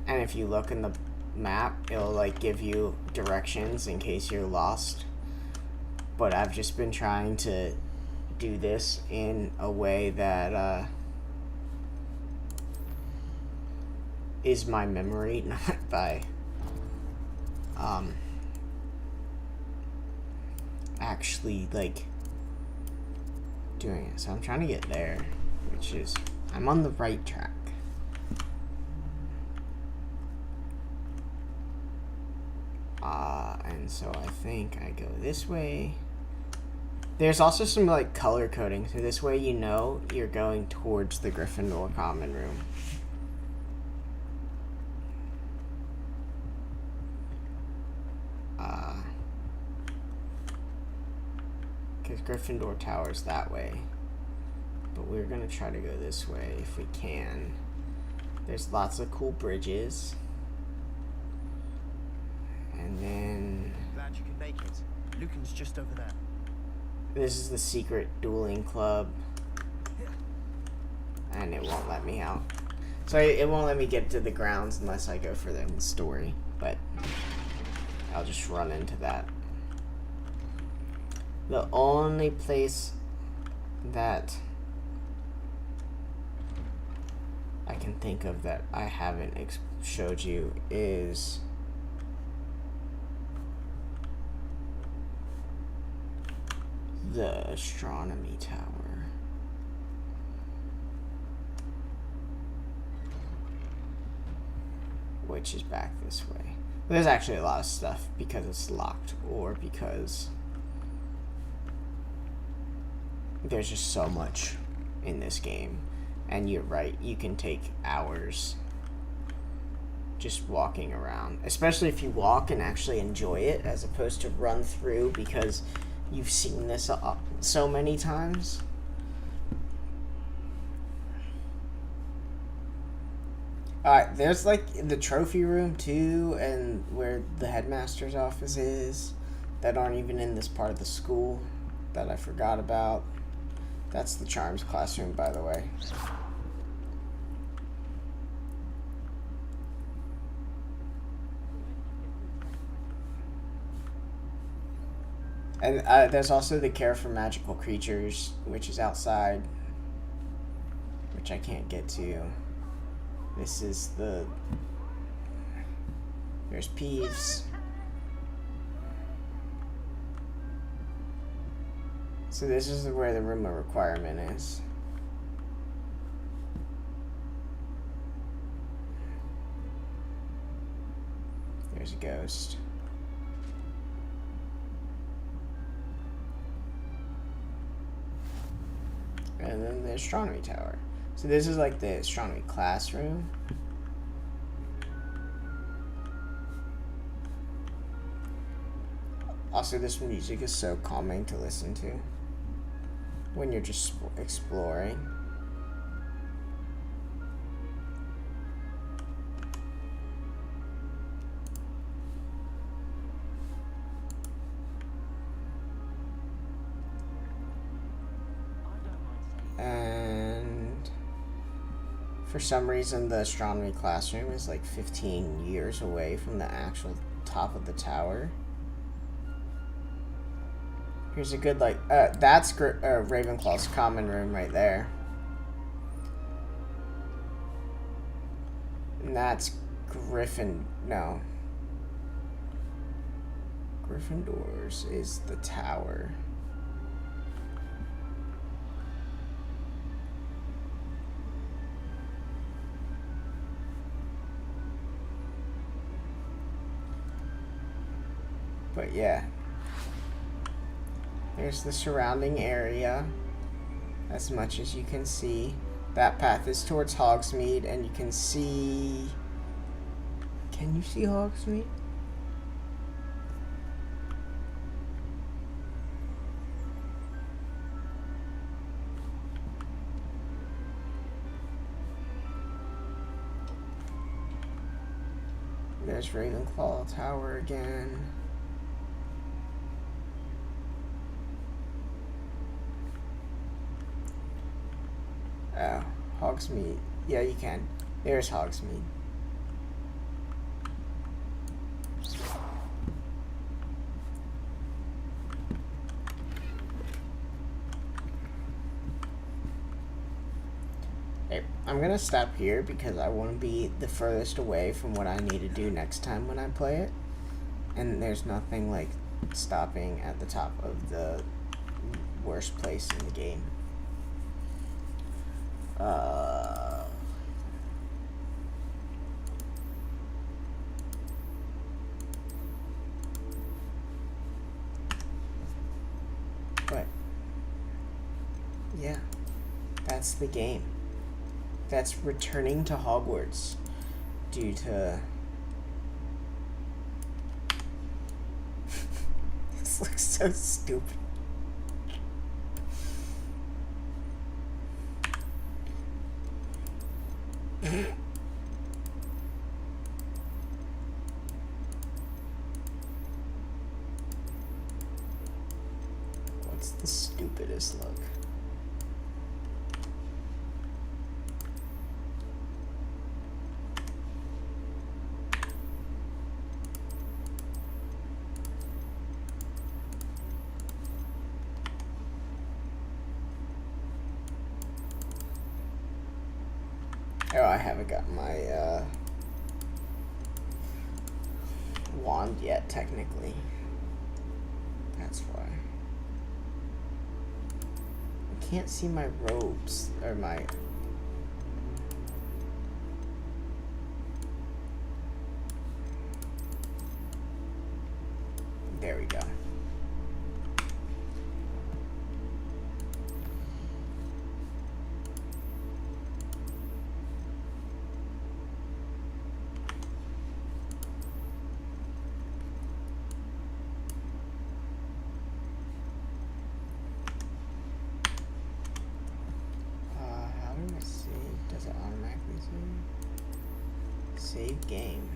And if you look in the map, it'll like give you directions in case you're lost. But I've just been trying to do this in a way that is my memory, not by actually like doing it. So I'm trying to get there, which is I'm on the right track. And so I think I go this way. There's also some like color coding, so this way you know you're going towards the Gryffindor common room. Because Gryffindor Tower's that way. But we're gonna try to go this way if we can. There's lots of cool bridges. And then... Glad you could make it. Lucan's just over there. This is the secret dueling club. And it won't let me out. So it won't let me get to the grounds unless I go further in the story. But I'll just run into that. The only place that I can think of that I haven't showed you is the astronomy tower. Which is back this way. There's actually a lot of stuff because it's locked or because there's just so much in this game. And you're right, you can take hours just walking around. Especially if you walk and actually enjoy it, as opposed to run through because you've seen this so many times. Alright, there's like the trophy room too, and where the headmaster's office is, that aren't even in this part of the school that I forgot about. That's the Charms classroom, by the way. And there's also the Care for Magical Creatures, which is outside, which I can't get to. This is the... There's Peeves. So this is where the room of requirement is. There's a ghost. And then the astronomy tower. So this is like the astronomy classroom. Also, this music is so calming to listen to when you're just exploring. And for some reason the astronomy classroom is like 15 years away from the actual top of the tower. Here's a good, like, that's Ravenclaw's common room right there. And that's no. Gryffindor's is the tower. But yeah. There's the surrounding area, as much as you can see. That path is towards Hogsmeade, and you can see... Can you see Hogsmeade? There's Ravenclaw Tower again. Oh, Hogsmeade. Yeah, you can. There's Hogsmeade. Hey, I'm gonna stop here because I want to be the furthest away from what I need to do next time when I play it. And there's nothing like stopping at the top of the worst place in the game. But yeah, that's the game. That's returning to Hogwarts due to this looks so stupid. What's the stupidest look? Oh, I haven't got my wand yet, technically. That's why. I can't see my robes, or my... There we go. game.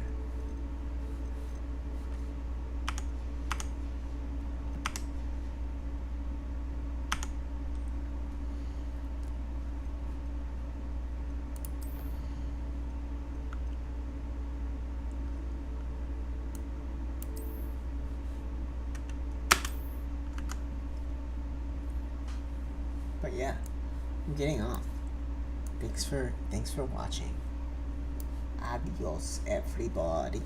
But yeah, I'm getting off. Thanks for watching. Adios, everybody.